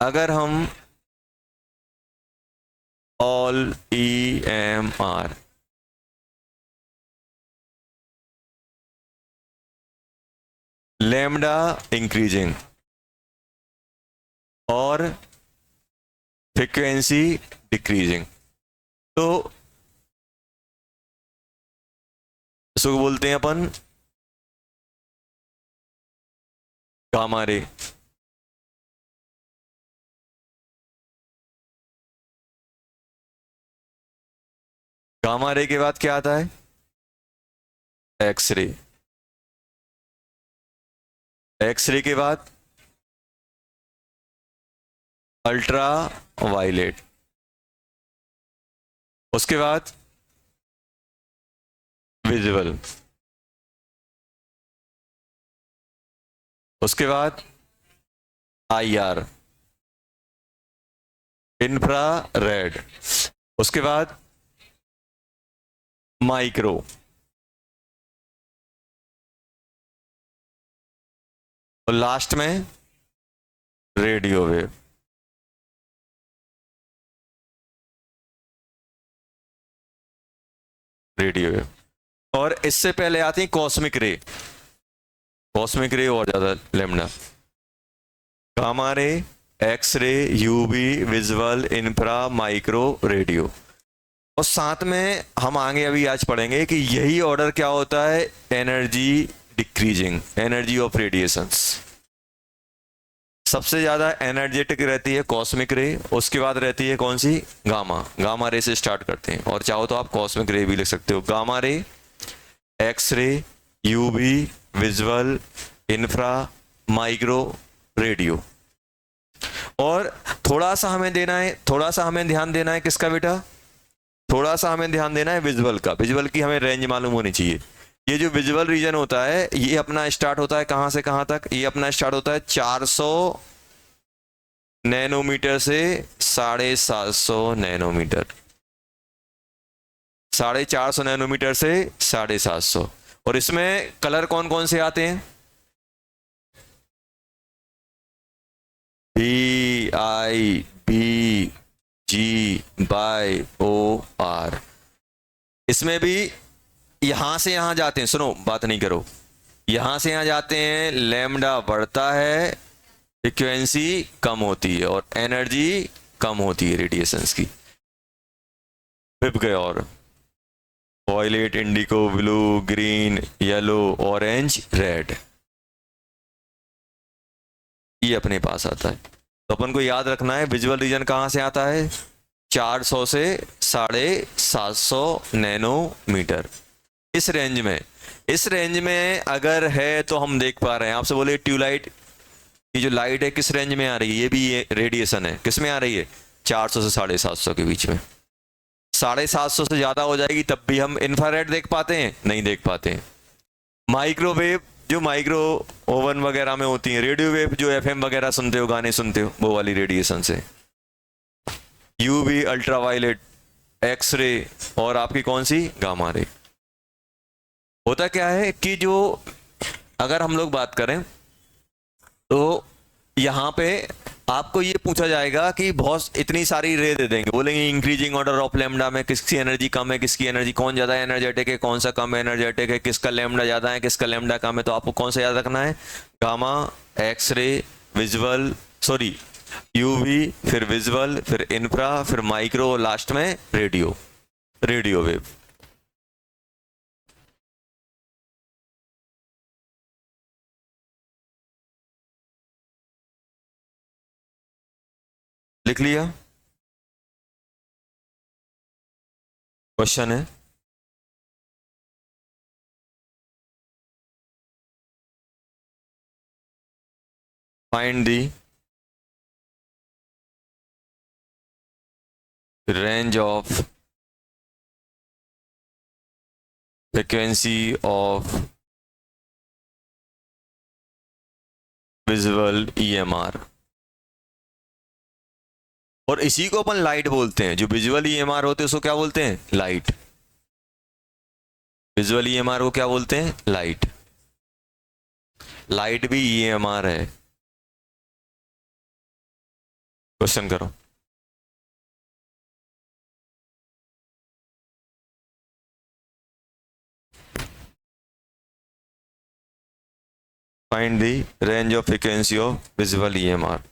अगर हम all EMR lambda increasing और फ्रीक्वेंसी डिक्रीजिंग, तो इसको बोलते हैं अपन गामा रे। गामा रे के बाद क्या आता है? एक्सरे। एक्सरे के बाद अल्ट्रा वायलेट, उसके बाद विजुअल, उसके बाद IR इंफ्रा रेड, उसके बाद माइक्रो, और लास्ट में रेडियो वेव। Radio wave. और इससे पहले आती है कॉस्मिक रे। कॉस्मिक रे और ज्यादा lambda. Gamma ray, X ray, UV, visual, infra, micro, radio. और साथ में हम आगे अभी आज पढ़ेंगे कि यही ऑर्डर क्या होता है, energy decreasing, energy of radiations. सबसे ज्यादा एनर्जेटिक रहती है कॉस्मिक रे, उसके बाद रहती है कौन सी, गामा। गामा रे से स्टार्ट करते हैं, और चाहो तो आप कॉस्मिक रे भी लिख सकते हो। Gamma ray, X ray, UV, visual, infra, micro, radio. और थोड़ा सा हमें देना है, थोड़ा सा हमें ध्यान देना है किसका बेटा, थोड़ा सा हमें ध्यान देना है विजुअल का। विजुअल की हमें रेंज मालूम होनी चाहिए। ये जो विजुअल रीजन होता है ये अपना स्टार्ट होता है कहां से कहां तक, ये अपना स्टार्ट होता है 400 नैनोमीटर से 750 नैनोमीटर, 450 नैनोमीटर से 750। और इसमें कलर कौन कौन से आते हैं, BIBGOR। इसमें भी यहां से यहां जाते हैं, सुनो बात नहीं करो, यहां से यहां जाते हैं, लैम्डा बढ़ता है, फ्रीक्वेंसी कम होती है और एनर्जी कम होती है रेडिएशंस की। फिर गए और violet, indigo, blue, green, yellow, orange, red, ये अपने पास आता है। तो अपन को याद रखना है विजुअल रीजन कहां से आता है, 400 से 750 नैनोमीटर, इस रेंज में। इस रेंज में अगर है तो हम देख पा रहे हैं। आपसे बोले ट्यूबलाइट की जो लाइट है किस रेंज में आ रही है, ये भी ये रेडिएशन है, किस में आ रही है, 400 से 750 के बीच में। 750 से ज्यादा हो जाएगी तब भी हम इंफ्रारेड देख पाते हैं, नहीं देख पाते हैं। माइक्रोवेव जो माइक्रो ओवन वगैरह में होती है, रेडियो वेव जो FM वगैरह सुनते हो, गाने सुनते हो, वो वाली रेडिएशन से। यूवी, अल्ट्रावायलेट, एक्सरे, और आपकी कौन सी, गामा रे। होता क्या है कि जो अगर हम लोग बात करें तो यहां पे आपको ये पूछा जाएगा कि बहुत इतनी सारी रे दे देंगे, बोलेंगे इंक्रीजिंग ऑर्डर ऑफ लैम्डा में किसकी एनर्जी कम है, किसकी एनर्जी, कौन ज्यादा एनर्जेटिक है, कौन सा कम एनर्जेटिक है, किसका लैम्डा ज्यादा है, किसका लैम्डा कम है। तो आपको कौन सा याद रखना है, gamma, x ray, visual, sorry UV, फिर विजुअल, फिर इंफ्रा, फिर माइक्रो, लास्ट में रेडियो, रेडियो वेव। लिख लिया, क्वेश्चन है, find the range of frequency of visual EMR। और इसी को अपन लाइट बोलते हैं, जो विजुअल EMR होते हैं उसको क्या बोलते हैं, लाइट। विजुअल EMR को क्या बोलते हैं, लाइट। लाइट भी EMR है। क्वेश्चन करो। Find the range of frequency of visual EMR.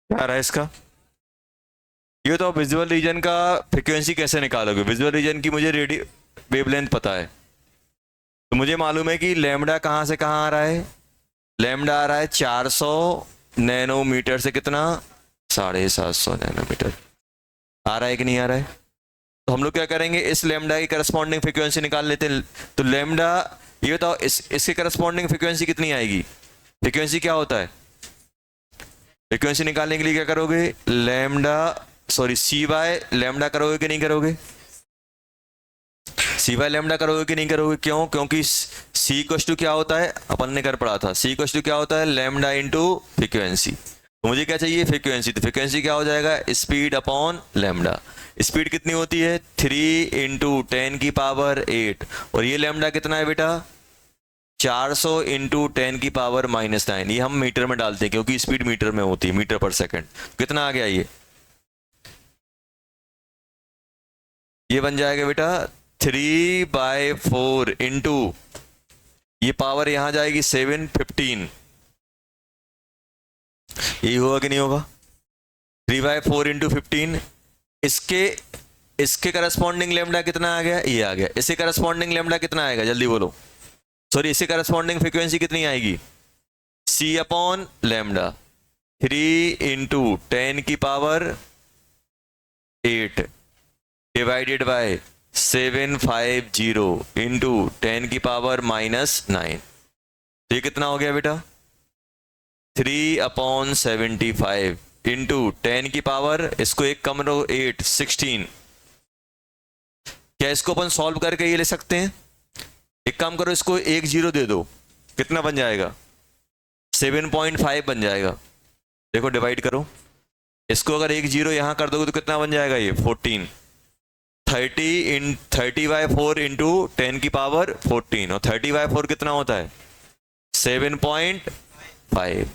क्या रहा है इसका? ये तो विजुअल रीजन का फ्रीक्वेंसी कैसे निकालोगे? विजुअल रीजन की मुझे रेडियो वेवलेंथ पता है, तो मुझे मालूम है कि लैम्डा कहाँ से कहाँ आ रहा है। लैम्डा आ रहा है 400 नैनोमीटर से कितना, 750 नैनोमीटर। आ रहा है कि नहीं आ रहा है? तो हम लोग क्या करेंगे, इस लैम्डा की करस्पॉन्डिंग फ्रीक्वेंसी निकाल लेते हैं। तो लैम्डा, ये बताओ इसके करस्पॉन्डिंग फ्रीक्वेंसी कितनी आएगी? फ्रीक्वेंसी क्या होता है? फ्रीक्वेंसी निकालने के लिए क्या करोगे, lambda sorry c by lambda करोगे कि नहीं करोगे? सी बाय लैम्डा करोगे कि नहीं करोगे? क्यों? क्योंकि सी इक्वल्स टू क्या होता है, अपन ने कर पढ़ा था, सी इक्वल्स टू क्या होता है, लैम्डा इनटू फ्रीक्वेंसी। तो मुझे क्या चाहिए, फ्रीक्वेंसी। तो फ्रीक्वेंसी क्या हो जाएगा, स्पीड अपॉन लैम्डा। स्पीड कितनी होती है, 3 इंटू 10⁸। और ये लैम्डा कितना है बेटा, 400 इंटू 10⁻⁻9। ये हम मीटर में डालते हैं क्योंकि स्पीड मीटर में होती है, मीटर पर सेकंड। कितना आ गया ये बन जाएगा बेटा 3/4 इंटू, ये पावर यहां जाएगी 715। ये होगा कि नहीं होगा, 3/4 इंटू 15। इसके इसके करस्पॉन्डिंग लेमडा कितना आ गया, ये आ गया। इसके करस्पॉन्डिंग लेमडा कितना आएगा, जल्दी बोलो। सॉरी, इसके करस्पॉन्डिंग फ्रीक्वेंसी कितनी आएगी, c upon lambda, 3 into 10⁸ divided by 750 into 10 की पावर -9, तो ये कितना हो गया बेटा? 3/75 इंटू 10 की पावर, इसको एक कम करो 8, 16। क्या इसको अपन सॉल्व करके ये ले सकते हैं? एक काम करो, इसको एक जीरो दे दो, कितना बन जाएगा? 7.5 बन जाएगा। देखो डिवाइड करो, इसको अगर एक जीरो यहां कर दोगे तो कितना बन जाएगा? ये 14। 30/4 इंटू 10 की पावर 14, और 30/4 कितना होता है? 7.5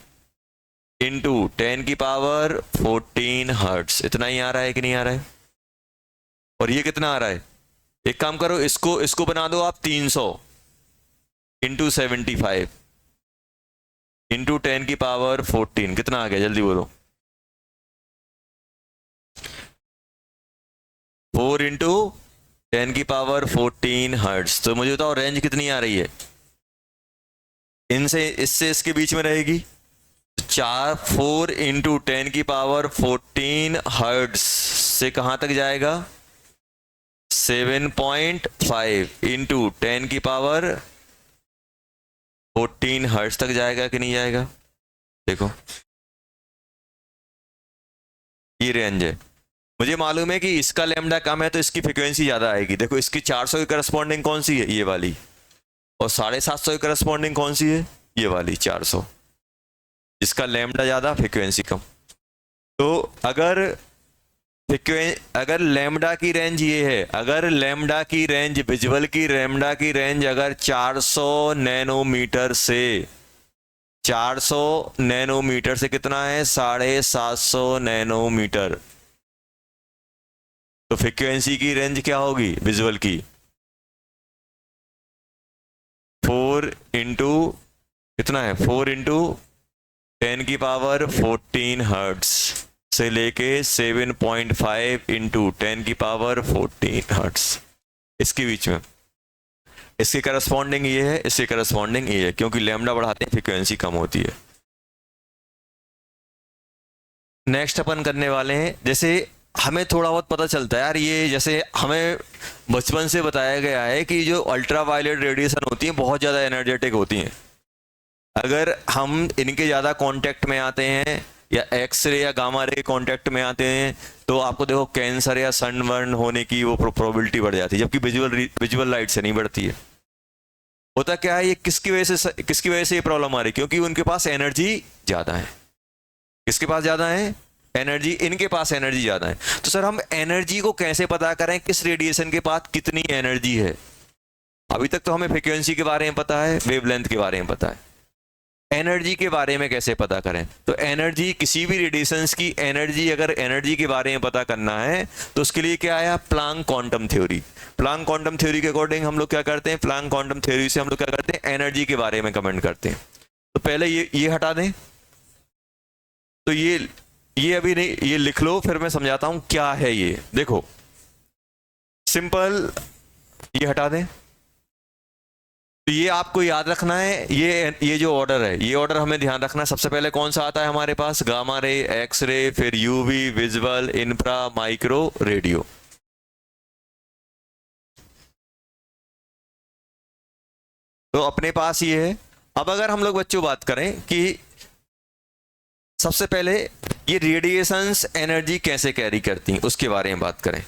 इंटू 10 की पावर 14 हर्ट्स। इतना ही आ रहा है कि नहीं आ रहा है? और ये कितना आ रहा है? एक काम करो, इसको बना दो आप 300 इंटू 75 इंटू 10 की पावर 14, कितना आ गया? जल्दी बोलो। 4 इंटू 10 की पावर 14 हर्ट्स। तो मुझे बताओ रेंज कितनी आ रही है? इनसे इससे इसके बीच में रहेगी 4 इंटू 10 की पावर 14 हर्ट्स से कहां तक जाएगा? 7.5 इंटू 10 की पावर 14 हर्ट्स तक जाएगा कि नहीं जाएगा? देखो ये रेंज है। मुझे मालूम है कि इसका लैम्डा कम है तो इसकी फ्रीक्वेंसी ज्यादा आएगी। देखो इसकी 400 की करस्पॉन्डिंग कौन सी है? ये वाली। और 750 की करस्पॉन्डिंग कौन सी है? ये वाली 400। इसका लैम्डा ज्यादा, फ्रीक्वेंसी कम। तो अगर लैम्डा की रेंज ये है, अगर लैम्डा की रेंज, विजुअल की लैम्डा की रेंज अगर 400 नैनोमीटर से, 400 नैनोमीटर से कितना है? 750 नैनोमीटर। तो फ्रीक्वेंसी की रेंज क्या होगी विजुअल की? 4 इंटू कितना है? 4 इंटू 10 की पावर 14 हर्ट्स से लेके 7.5 इंटू 10 की पावर 14 हर्ट्स, इसके बीच में। इसके करस्पॉन्डिंग ये है, इसके करस्पॉन्डिंग ये है, क्योंकि लैम्डा बढ़ाते हैं फ्रीक्वेंसी कम होती है। नेक्स्ट अपन करने वाले हैं, जैसे हमें थोड़ा बहुत पता चलता है यार, ये जैसे हमें बचपन से बताया गया है कि जो अल्ट्रा वायलेट रेडिएशन होती है बहुत ज़्यादा एनर्जेटिक होती हैं। अगर हम इनके ज़्यादा कांटेक्ट में आते हैं या एक्सरे या गामा रे कांटेक्ट में आते हैं तो आपको देखो कैंसर या सनबर्न होने की वो प्रोबेबिलिटी बढ़ जाती है, जबकि विजुअल लाइट से नहीं बढ़ती है। होता क्या है, ये किसकी वजह से ये प्रॉब्लम आ रही है? क्योंकि उनके पास एनर्जी ज़्यादा है। किसके पास ज़्यादा है? एनर्जी। इनके पास एनर्जी ज़्यादा है। तो सर हम एनर्जी को कैसे पता करें, किस रेडिएशन के पास कितनी एनर्जी है? अभी तक तो हमें फ्रीक्वेंसी के बारे में पता है, वेवलेंथ के बारे में पता है, एनर्जी के बारे में कैसे पता करें? तो एनर्जी, किसी भी रेडिएशंस की एनर्जी, अगर एनर्जी के बारे में पता करना है तो उसके लिए क्या आया? Planck quantum theory. Planck quantum theory के अकॉर्डिंग हम लोग क्या करते हैं? प्लांक क्वांटम थ्योरी से हम लोग क्या करते हैं? एनर्जी के बारे में कमेंट करते हैं। तो पहले ये हटा दें, तो ये अभी नहीं, ये लिख लो, फिर मैं समझाता हूं क्या है ये। देखो सिंपल, ये हटा दें। तो ये आपको याद रखना है, ये जो ऑर्डर है, ये ऑर्डर हमें ध्यान रखना है। सबसे पहले कौन सा आता है हमारे पास? गामा रे, एक्स रे, फिर UV, visual, infra, micro, radio. तो अपने पास ये है। अब अगर हम लोग बच्चों बात करें कि सबसे पहले ये रेडिएशंस एनर्जी कैसे कैरी करती हैं उसके बारे में बात करें।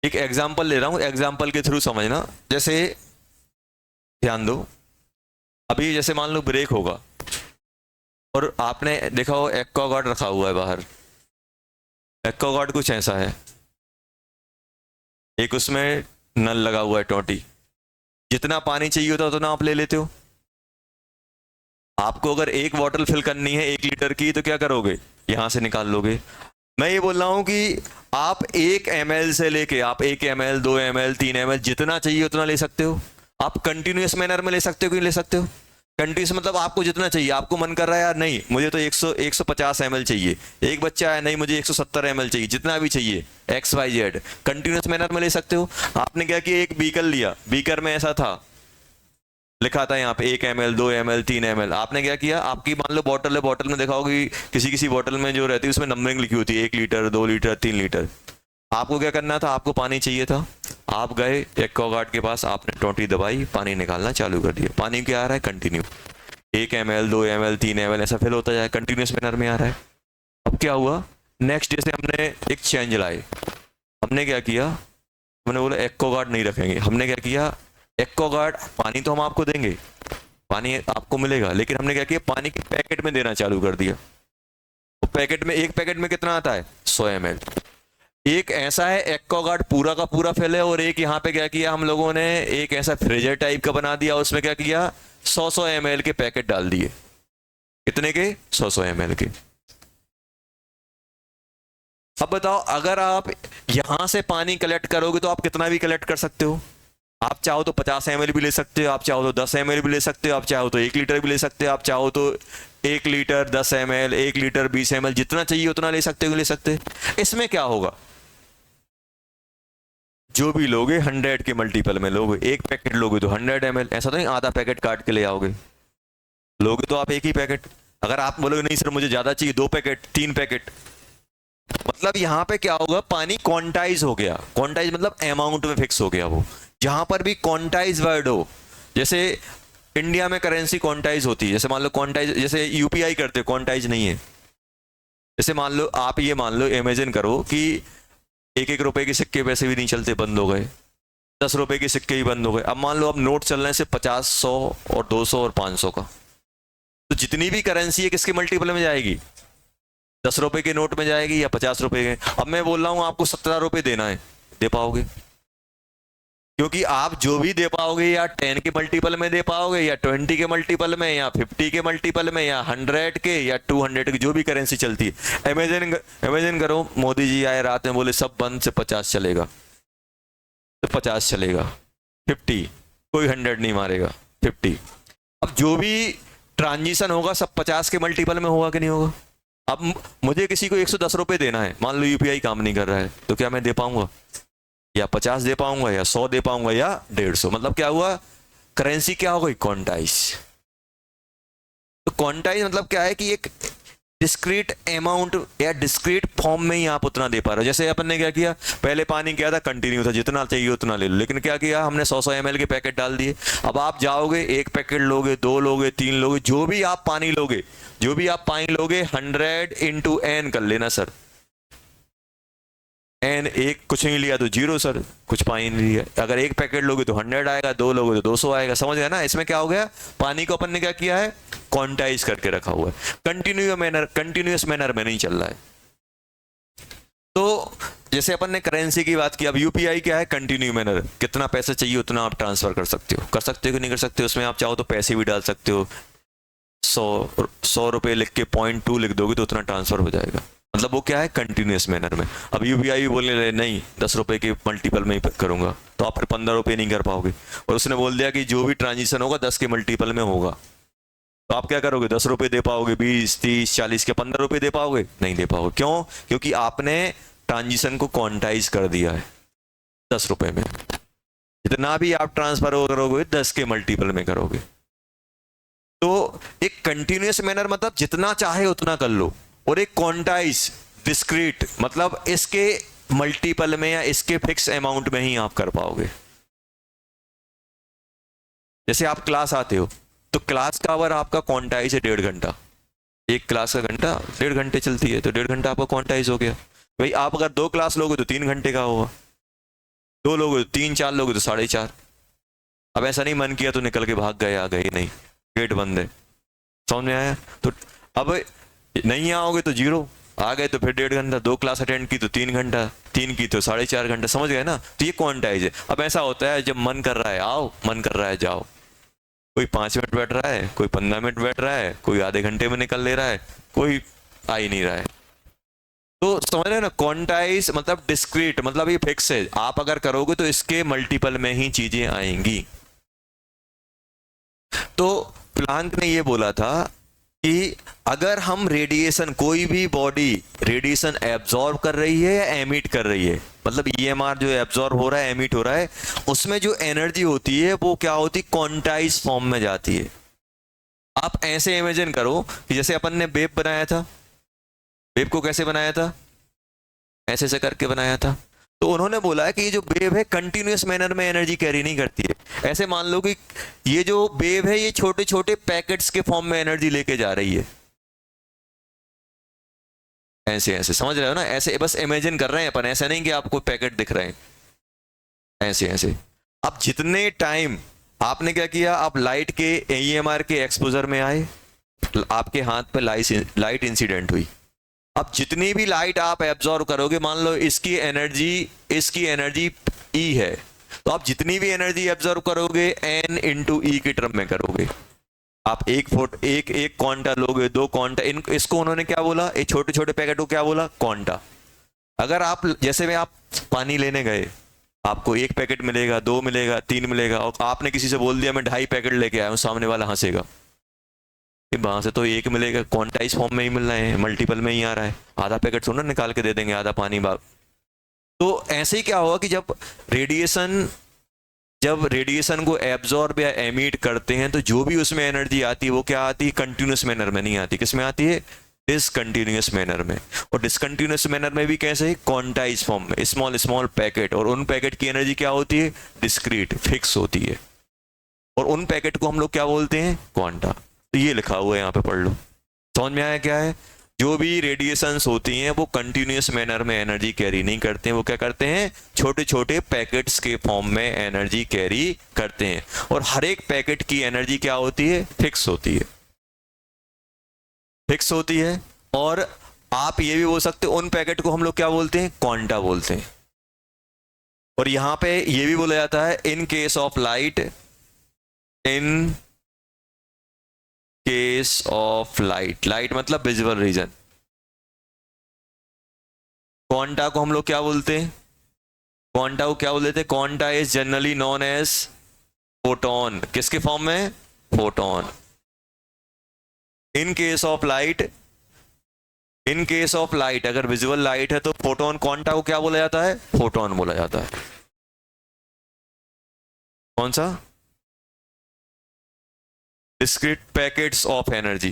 एक एग्जांपल ले रहा हूं, एग्जांपल के थ्रू समझना। जैसे ध्यान दो, अभी जैसे मान लो ब्रेक होगा और आपने देखा हो एक्वागार्ड रखा हुआ है बाहर। एक्वागार्ड कुछ ऐसा है, एक उसमें नल लगा हुआ है, टोटी। जितना पानी चाहिए होता है उतना आप ले लेते हो। आपको अगर एक बॉटल फिल करनी है 1 लीटर की तो क्या करोगे? यहां से निकाल लोगे। मैं ये बोल रहा हूं कि आप 1 ml से लेके आप 1 ml, 2 ml, 3 ml जितना चाहिए उतना ले सकते हो। आप कंटिन्यूस मैनर में ले सकते हो कि ले सकते हो? कंटिन्यूस मतलब आपको जितना चाहिए। आपको मन कर रहा है यार नहीं मुझे तो 150 ml चाहिए, एक बच्चा है नहीं मुझे 170 ml चाहिए, जितना भी चाहिए XYZ, कंटिन्यूस मैनर में ले सकते हो। आपने क्या किया, एक बीकर लिया, बीकर में ऐसा था, लिखा था यहाँ पे 1 ml, 2 ml, 3 ml। आपने क्या किया, आपकी मान लो बॉटल है, बॉटल में देखा होगी किसी किसी बॉटल में जो रहती है उसमें नंबरिंग लिखी होती है, 1 लीटर, 2 लीटर, 3 लीटर। आपको क्या करना था, आपको पानी चाहिए था, आप गए एक्वागार्ड के पास, आपने टोंटी दबाई, पानी निकालना चालू कर दिया। पानी क्या आ रहा है, कंटिन्यू, 1 ml 2 ml 3 ml ऐसा फिल होता जाए, कंटिन्यूस मैनर में आ रहा है। अब क्या हुआ, नेक्स्ट डे से हमने एक चेंज लाए। हमने क्या किया, हमने बोला एक्वागार्ड नहीं रखेंगे। हमने क्या किया, एक्वागार्ड, पानी तो हम आपको देंगे, पानी आपको मिलेगा, लेकिन हमने क्या किया, पानी के पैकेट में देना चालू कर दिया। तो पैकेट में, एक पैकेट में कितना आता है, 100 ml। एक ऐसा है एक्वागार्ड पूरा का पूरा फिल है, और एक यहाँ पे क्या किया हम लोगों ने, एक ऐसा फ्रीजर टाइप का बना दिया, उसमें क्या किया, 100 ml के पैकेट डाल दिए। कितने के, 100 ml के। अब बताओ, अगर आप यहां से पानी कलेक्ट करोगे तो आप कितना भी कलेक्ट कर सकते हो। आप चाहो तो 50 ml भी ले सकते हो, आप चाहो तो 10 ml भी ले सकते हो, आप चाहो तो 1 लीटर भी ले सकते हो, आप चाहो तो 1 लीटर 10 ml 1 लीटर 20 ml जितना चाहिए उतना ले सकते हो, ले सकते। इसमें क्या होगा, जो भी लोगे 100 के मल्टीपल में लोगे। एक पैकेट लोगे तो 100 ml, ऐसा तो नहीं आधा पैकेट काट के ले आओगे, लोगे तो आप एक ही पैकेट। अगर आप बोलोगे नहीं सर मुझे ज्यादा चाहिए, 2 पैकेट 3 पैकेट, मतलब यहां पे क्या होगा, पानी क्वांटाइज हो गया। क्वांटाइज मतलब अमाउंट में फिक्स हो गया। वो जहां पर भी क्वांटाइज वर्ड हो, जैसे इंडिया में करेंसी क्वांटाइज होती है, जैसे मान लो क्वांटाइज, जैसे यूपीआई करते हो, क्वांटाइज नहीं है। जैसे मान लो, आप ये मान लो, इमेजिन करो कि 1-1 रुपए के सिक्के वैसे भी नहीं चलते, बंद हो गए, 10 रुपए के सिक्के ही बंद हो गए। अब मान लो अब नोट चल रहे हैं सिर्फ 50 100 और 200 और 500 का, तो जितनी भी करेंसी है किसके मल्टीपल में जाएगी, 10 रुपए के नोट में जाएगी या 50 रुपए के। अब मैं बोल रहा हूं आपको 17 रुपए देना है, दे पाओगे, क्योंकि आप जो भी दे पाओगे या 10 के मल्टीपल में दे पाओगे, या 20 के मल्टीपल में, या 50 के मल्टीपल में, या 100 के, या 200 की, जो भी करेंसी चलती है। इमेजिन करो मोदी जी आए रात में, बोले सब बंद से 50 चलेगा, तो 50 चलेगा, 50, कोई 100 नहीं मारेगा, 50। अब जो भी ट्रांजिशन होगा सब 50 के मल्टीपल में होगा कि नहीं होगा। अब मुझे किसी को 110 रुपए देना है, मान लो यूपीआई काम नहीं कर रहा है, तो क्या मैं दे पाऊंगा, या 50 दे पाऊंगा, या 100 दे पाऊंगा, या 150। मतलब क्या हुआ, करेंसी क्या हो गई, क्वांटाइज। तो क्वांटाइज मतलब क्या है कि एक डिस्क्रीट अमाउंट या डिस्क्रीट फॉर्म में ही आप उतना दे पा रहे हो। जैसे अपन ने क्या किया, पहले पानी क्या था, कंटिन्यू था, जितना चाहिए उतना ले लो, लेकिन क्या किया हमने, 100 ml के पैकेट डाल दिए। अब आप जाओगे, एक पैकेट लोगे, 2 लोगे, 3 लोगे, जो भी आप पानी लोगे, जो भी आप पानी लोगे, 100 इंटू n कर लेना सर। n एक कुछ नहीं लिया तो 0 सर, कुछ पानी नहीं लिया। अगर एक पैकेट लोगे तो 100 आएगा, 2 लोगे तो 200 आएगा। समझ गया ना, इसमें क्या हो गया, पानी को अपन ने क्या किया है, क्वांटाइज करके रखा हुआ है, कंटिन्यूअस मैनर में नहीं चल रहा है। तो जैसे अपन ने करेंसी की बात की, अब यूपीआई क्या है, कंटिन्यू मैनर, कितना पैसा चाहिए उतना आप ट्रांसफर कर सकते हो, कि नहीं कर सकते हो। उसमें आप चाहो तो पैसे भी डाल सकते हो, 100 रुपए लिख के 0.2 लिख दोगे तो उतना ट्रांसफर हो जाएगा। मतलब वो क्या है, कंटिन्यूअस मैनर में। अब यूपीआई बोलने लगे नहीं 10 रुपए के मल्टीपल में ही करूंगा, तो आप फिर 15 रुपए नहीं कर पाओगे। और उसने बोल दिया कि जो भी ट्रांजिशन होगा 10 के मल्टीपल में होगा, तो आप क्या करोगे, 10 रुपए दे पाओगे, 20 30 40 के 15 रुपए दे पाओगे, नहीं दे पाओगे। क्यों, क्योंकि आपने ट्रांजिशन को क्वांटाइज कर दिया है 10 रुपए में। जितना भी आप ट्रांसफर करोगे 10 के मल्टीपल में करोगे। तो एक कंटिन्यूअस मैनर मतलब जितना चाहे उतना कर लो, और एक क्वांटाइज डिस्क्रीट मतलब इसके मल्टीपल में या इसके फिक्स अमाउंट में ही आप कर पाओगे। जैसे आप क्लास आते हो तो क्लास का आवर आपका क्वांटाइज है 1.5 घंटा, एक क्लास का घंटा 1.5 घंटे चलती है, तो 1.5 घंटा आपका क्वांटाइज हो गया। भाई आप अगर 2 क्लास लोगे तो 3 घंटे का होगा, 2 लोगे तो 3, 4 लोगे तो 4.5। अब ऐसा नहीं मन किया तो निकल के भाग गए, आ गए नहीं, गेट बंद है। समझ में आया। तो अब नहीं आओगे तो 0, आ गए तो फिर 1.5 घंटा, 2 क्लास अटेंड की तो 3 घंटा, 3 की तो 4.5 घंटा। समझ गए ना, तो ये क्वांटाइज है। अब ऐसा होता है जब मन कर रहा है आओ, मन कर रहा है जाओ, कोई 5 मिनट बैठ रहा है, कोई 15 मिनट बैठ रहा है, कोई आधे घंटे में निकल ले रहा है, कोई आ ही नहीं रहा है। तो समझ रहे हैं ना, क्वांटाइज मतलब डिस्क्रीट, मतलब ये फिक्स है, आप अगर करोगे तो इसके मल्टीपल में ही चीजें आएंगी। तो प्लांक ने ये बोला था कि अगर हम रेडिएशन, कोई भी बॉडी रेडिएशन एब्जॉर्ब कर रही है या एमिट कर रही है, मतलब ईएमआर जो एब्जॉर्ब हो रहा है, एमिट हो रहा है, उसमें जो एनर्जी होती है वो क्या होती है, क्वांटाइज फॉर्म में जाती है। आप ऐसे इमेजिन करो कि जैसे अपन ने वेव बनाया था, वेव को कैसे बनाया था, ऐसे ऐसे करके बनाया था। तो उन्होंने बोला है कि ये जो वेव है कंटिन्यूअस मैनर में एनर्जी कैरी नहीं करती है। ऐसे मान लो कि ये जो वेव है ये छोटे छोटे पैकेट्स के फॉर्म में एनर्जी लेके जा रही है, ऐसे ऐसे, समझ रहे हो ना, ऐसे बस इमेजिन कर रहे हैं अपन, ऐसे नहीं कि आपको पैकेट दिख रहे हैं, ऐसे ऐसे। अब जितने टाइम आपने क्या किया, आप लाइट के EMR के एक्सपोजर में आए, आपके हाथ पे लाइट इंसिडेंट हुई। अब जितनी भी लाइट आप एब्जॉर्व करोगे, मान लो इसकी एनर्जी E है, तो आप जितनी भी एनर्जी एब्जॉर्व करोगे N इंटू E के टर्म में करोगे। आप एक क्वांटा लोगे, 2 क्वांटा, इसको उन्होंने क्या बोला, ये छोटे छोटे पैकेट को क्या बोला, क्वांटा। अगर आप जैसे में आप पानी लेने गए, आपको 1 पैकेट मिलेगा, 2 मिलेगा, 3 मिलेगा, और आपने किसी से बोल दिया मैं 2.5 पैकेट लेके आया हूं, सामने वाला हंसेगा, वहां से तो 1 मिलेगा, क्वांटाइज फॉर्म में ही मिल रहे हैं, मल्टीपल में ही आ रहा है, आधा पैकेट थोड़ा निकाल के दे देंगे, आधा पानी बाग। तो ऐसे ही क्या होगा कि जब रेडिएशन को एब्जॉर्ब या एमिट करते हैं, तो जो भी उसमें एनर्जी आती है वो क्या आती है, कंटिन्यूस मैनर में नहीं आती, किस में आती है, डिसकंटिन्यूस मैनर में। और डिसकंटिन्यूस मैनर में भी कैसे, क्वांटाइज फॉर्म में, स्मॉल स्मॉल पैकेट, और उन पैकेट की एनर्जी क्या होती है, डिस्क्रीट, फिक्स होती है, और उन पैकेट को हम लोग क्या बोलते हैं, क्वांटा। तो ये लिखा हुआ है यहाँ पे, पढ़ लो, समझ में आया क्या है। जो भी रेडिएशंस होती हैं वो कंटिन्यूस मैनर में एनर्जी कैरी नहीं करते हैं, वो क्या करते हैं, छोटे छोटे पैकेट्स के फॉर्म में एनर्जी कैरी करते हैं, और हर एक पैकेट की एनर्जी क्या होती है, फिक्स होती है, फिक्स होती है। और आप ये भी बोल सकते हो उन पैकेट को हम लोग क्या बोलते हैं, क्वांटा बोलते हैं। और यहां पे ये भी बोला जाता है इन case of light, in case of light, light मतलब विजुअल रीजन, क्वांटा को हम लोग क्या बोलते हैं, क्वांटा को क्या बोलते हैं, quanta is generally known as photon, किसके फॉर्म में, photon. In case of light, अगर विजुअल लाइट है तो फोटोन, क्वांटा को क्या बोला जाता है, फोटोन बोला जाता है। कौन सा, discrete packets of energy,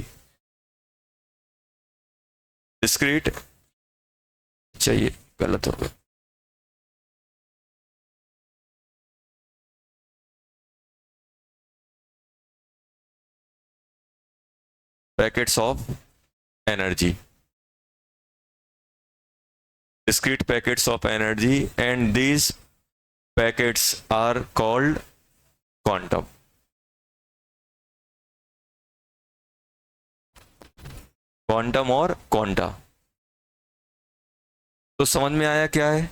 discrete, चाहिए गलत हो गया, packets of energy, discrete packets of energy, and these packets are called quantum. Quantum और क्वांटा। तो समझ में आया क्या है।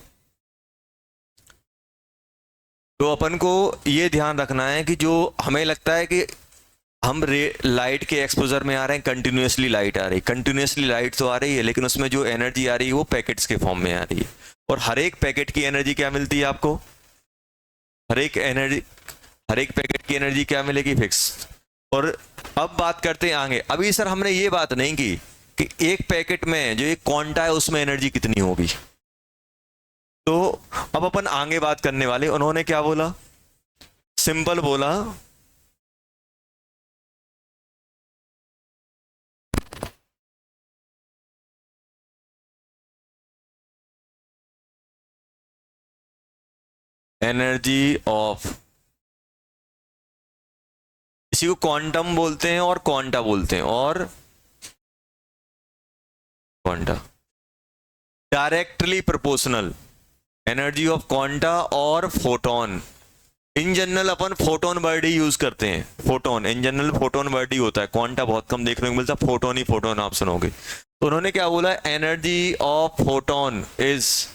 तो अपन को ये ध्यान रखना है कि जो हमें लगता है कि हम लाइट के एक्सपोजर में आ रहे हैं, कंटिन्यूसली लाइट आ रही है, कंटिन्यूसली लाइट तो आ रही है, लेकिन उसमें जो एनर्जी आ रही है वो पैकेट्स के फॉर्म में आ रही है, और हर एक पैकेट की एनर्जी क्या मिलती है आपको, हर एक पैकेट की एनर्जी क्या मिलेगी, फिक्स। और अब बात करते हैं आगे। अभी सर हमने ये बात नहीं की कि एक पैकेट में जो एक क्वांटा है उसमें एनर्जी कितनी होगी, तो अब अपन आगे बात करने वाले। उन्होंने क्या बोला, सिंपल बोला, एनर्जी ऑफ, इसी को क्वांटम बोलते हैं और क्वांटा बोलते हैं, और quanta directly proportional, energy of quanta और फोटोन। इन जनरल अपन फोटोन वर्ड ही यूज करते हैं, photon in general photon word ही होता है, क्वांटा बहुत कम देखने को मिलता, फोटोन ही फोटोन आप सुनोगे। तो उन्होंने क्या बोला, energy of photon is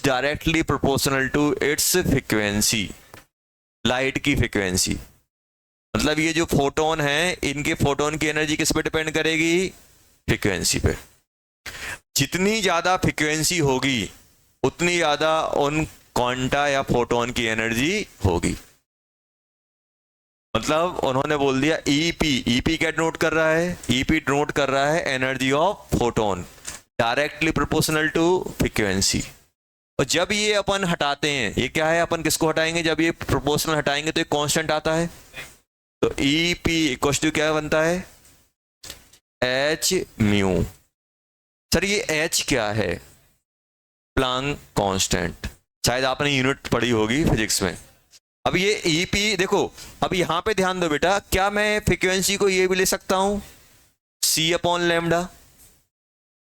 directly proportional to its frequency, light की फ्रीक्वेंसी। मतलब ये जो फोटोन है, इनके फोटोन की एनर्जी किस पे डिपेंड करेगी, फ्रीक्वेंसी पे। जितनी ज्यादा फ्रीक्वेंसी होगी उतनी ज्यादा उन क्वांटा या फोटोन की एनर्जी होगी। मतलब उन्होंने बोल दिया ईपी क्या नोट कर रहा है, ईपी नोट कर रहा है energy of photon directly proportional to frequency. और जब ये अपन हटाते हैं, ये क्या है, अपन किसको हटाएंगे, जब ये प्रोपोर्शनल हटाएंगे तो एक कांस्टेंट आता है, तो ईपी इक्वल टू क्या बनता है, एच म्यू। सर ये एच क्या है, प्लांक कांस्टेंट, शायद आपने यूनिट पढ़ी होगी फिजिक्स में। अब ये ईपी देखो, अब यहां पे ध्यान दो बेटा, क्या मैं फ्रीक्वेंसी को ये भी ले सकता हूं सी अपॉन लैम्डा,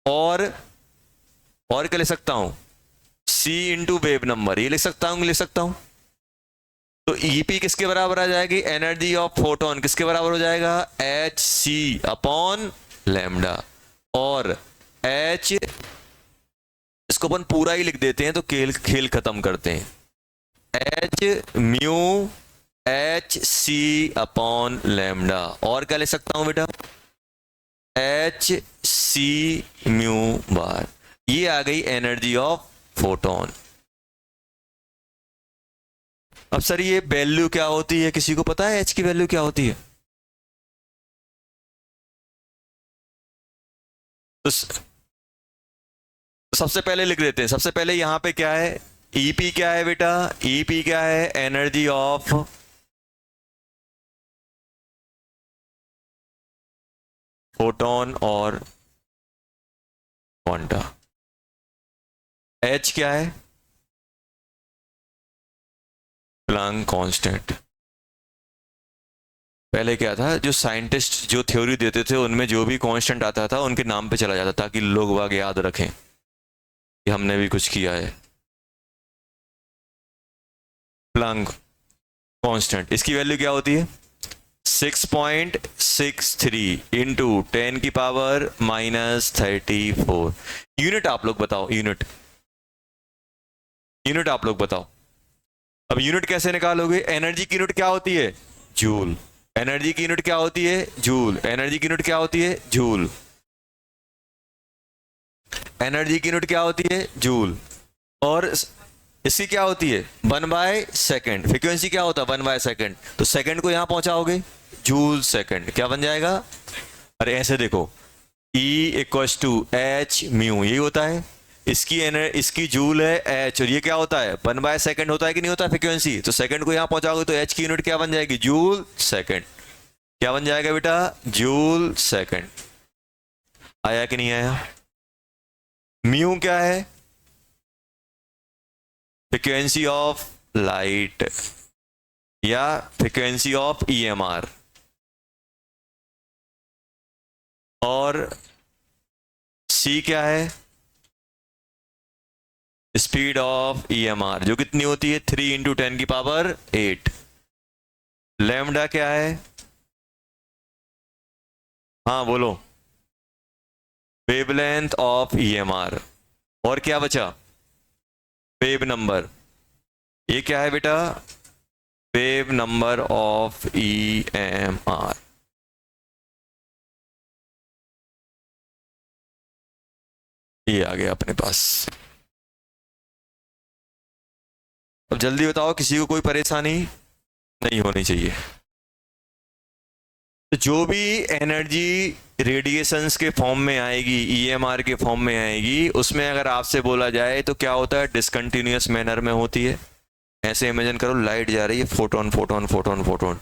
और क्या ले सकता हूं सी इंटू वेव नंबर, ये लिख सकता हूं, ले सकता हूं। तो ईपी किसके बराबर आ जाएगी, एनर्जी ऑफ फोटोन किसके बराबर हो जाएगा, एच सी अपॉन लैम्डा, और एच, इसको अपन पूरा ही लिख देते हैं तो खेल खत्म करते हैं, h mu h c upon lambda, और क्या ले सकता हूं बेटा, एच सी म्यू बार। ये आ गई एनर्जी ऑफ फोटोन। अब सर ये वैल्यू क्या होती है, किसी को पता है एच की वैल्यू क्या होती है? तो सबसे पहले लिख देते हैं, सबसे पहले यहां पे क्या है, ईपी क्या है बेटा, ईपी क्या है, एनर्जी ऑफ फोटोन और क्वांटा। एच क्या है, प्लांक कांस्टेंट। पहले क्या था, जो साइंटिस्ट जो थ्योरी देते थे उनमें जो भी कांस्टेंट आता था उनके नाम पे चला जाता, ताकि लोग वाग याद रखें कि हमने भी कुछ किया है। प्लांक कांस्टेंट, इसकी वैल्यू क्या होती है, 6.63 इंटू 10 की पावर -34। यूनिट आप लोग बताओ, यूनिट आप लोग बताओ। अब यूनिट कैसे निकालोगे, एनर्जी की यूनिट क्या होती है, जूल, एनर्जी की यूनिट क्या होती है, जूल, एनर्जी की यूनिट क्या होती है, जूल, एनर्जी की यूनिट क्या होती है, जूल, और इसकी क्या होती है 1/सेकंड, फ्रीक्वेंसी क्या होता है 1/सेकंड, तो सेकंड को यहां पहुंचाओगे जूल सेकंड, क्या बन जाएगा, अरे ऐसे देखो, E equals to h mu, यही होता है, इसकी जूल है एच, और ये क्या होता है 1/सेकंड होता है कि नहीं होता फ्रीक्वेंसी, तो सेकंड को यहां पहुंचाओगे तो एच की यूनिट क्या बन जाएगी, जूल सेकंड, क्या बन जाएगा बेटा, जूल सेकंड। आया कि नहीं आया? म्यू क्या है, फ्रीक्वेंसी ऑफ लाइट या फ्रीक्वेंसी ऑफ ईएमआर, और सी क्या है, स्पीड ऑफ ईएमआर, जो कितनी होती है 3 इंटू 10 की पावर 8। लैम्डा क्या है, हाँ बोलो, वेवलेंथ ऑफ ईएमआर, और क्या बचा, वेव नंबर, ये क्या है बेटा, वेव नंबर ऑफ ईएमआर। ये आ गया अपने पास। अब जल्दी बताओ, किसी को कोई परेशानी नहीं होनी चाहिए। तो जो भी एनर्जी रेडिएशंस के फॉर्म में आएगी, ईएमआर के फॉर्म में आएगी, उसमें अगर आपसे बोला जाए तो क्या होता है, डिसकंटिन्यूअस मैनर में होती है। ऐसे इमेजिन करो लाइट जा रही है, फोटोन फोटोन फोटोन फोटोन,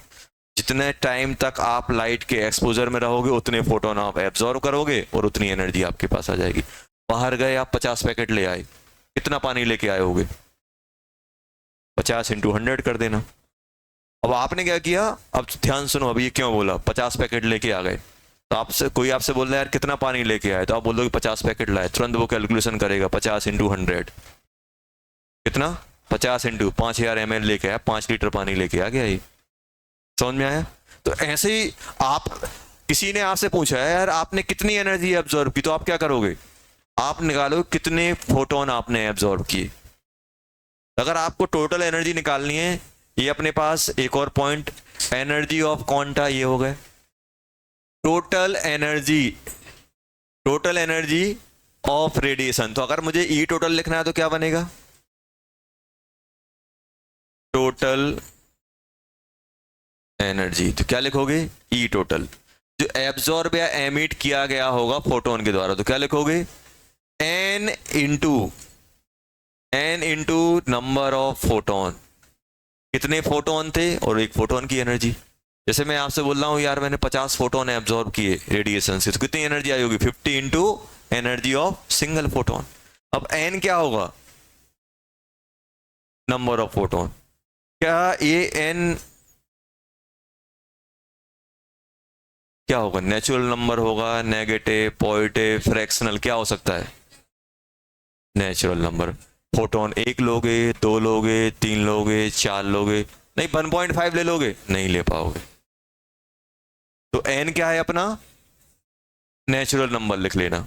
जितने टाइम तक आप लाइट के एक्सपोजर में रहोगे उतने फोटोन आप एब्जॉर्व करोगे और उतनी एनर्जी आपके पास आ जाएगी। बाहर गए आप 50 पैकेट ले आए, कितना पानी लेके आए होगे, 50 इंटू 100 कर देना। अब आपने क्या किया, अब ध्यान सुनो, अब ये क्यों बोला 50 पैकेट लेके आ गए, तो आपसे कोई आपसे बोल रहा है यार कितना पानी लेके आए, तो आप बोल दो 50 पैकेट लाए, तुरंत वो कैलकुलेशन करेगा 50 इंटू 100 कितना, 50 इंटू 5000 ml लेके आया, 5 लीटर पानी लेके आ गया। ये समझ में आया? तो ऐसे ही आप, किसी ने आपसे पूछा है यार आपने कितनी एनर्जी एब्जॉर्ब की, तो आप क्या करोगे, आप निकालो कितने फोटोन आपने एब्जॉर्ब किए। अगर आपको टोटल एनर्जी निकालनी है, ये अपने पास एक और पॉइंट, एनर्जी ऑफ क्वांटा, ये हो गए टोटल एनर्जी ऑफ रेडिएशन। तो अगर मुझे ई टोटल लिखना है तो क्या बनेगा, टोटल एनर्जी, तो क्या लिखोगे, ई टोटल, जो एब्जॉर्ब या एमिट किया गया होगा फोटोन के द्वारा, तो क्या लिखोगे, n into number of photon, कितने फोटोन थे और एक फोटोन की एनर्जी। जैसे मैं आपसे बोल रहा हूं यार मैंने 50 फोटोन एब्जॉर्ब किए रेडिएशन से, तो कितनी एनर्जी आई होगी, 50 into energy of single photon. अब n क्या होगा? Number of photon. क्या ये n क्या होगा? नेचुरल नंबर होगा, नेगेटिव, पॉजिटिव, फ्रैक्शनल, क्या हो सकता है? Natural number. फोटोन एक लोगे, दो लोगे, तीन लोगे, चार लोगे, नहीं 1.5 ले लोगे, नहीं ले पाओगे। तो n क्या है अपना? नेचुरल नंबर लिख लेना।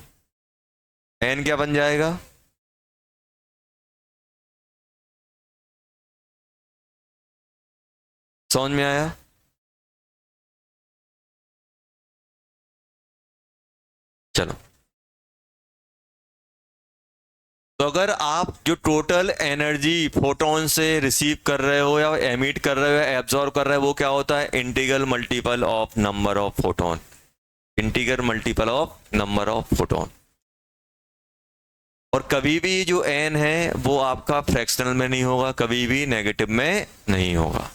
n क्या बन जाएगा? समझ में आया? चलो, तो अगर आप जो टोटल एनर्जी फोटोन से रिसीव कर रहे हो या एमिट कर रहे हो या एब्जॉर्ब कर रहे हो, वो क्या होता है? Integral multiple of number of photon. Integral multiple of number of photon. और कभी भी जो एन है वो आपका फ्रैक्शनल में नहीं होगा, कभी भी नेगेटिव में नहीं होगा।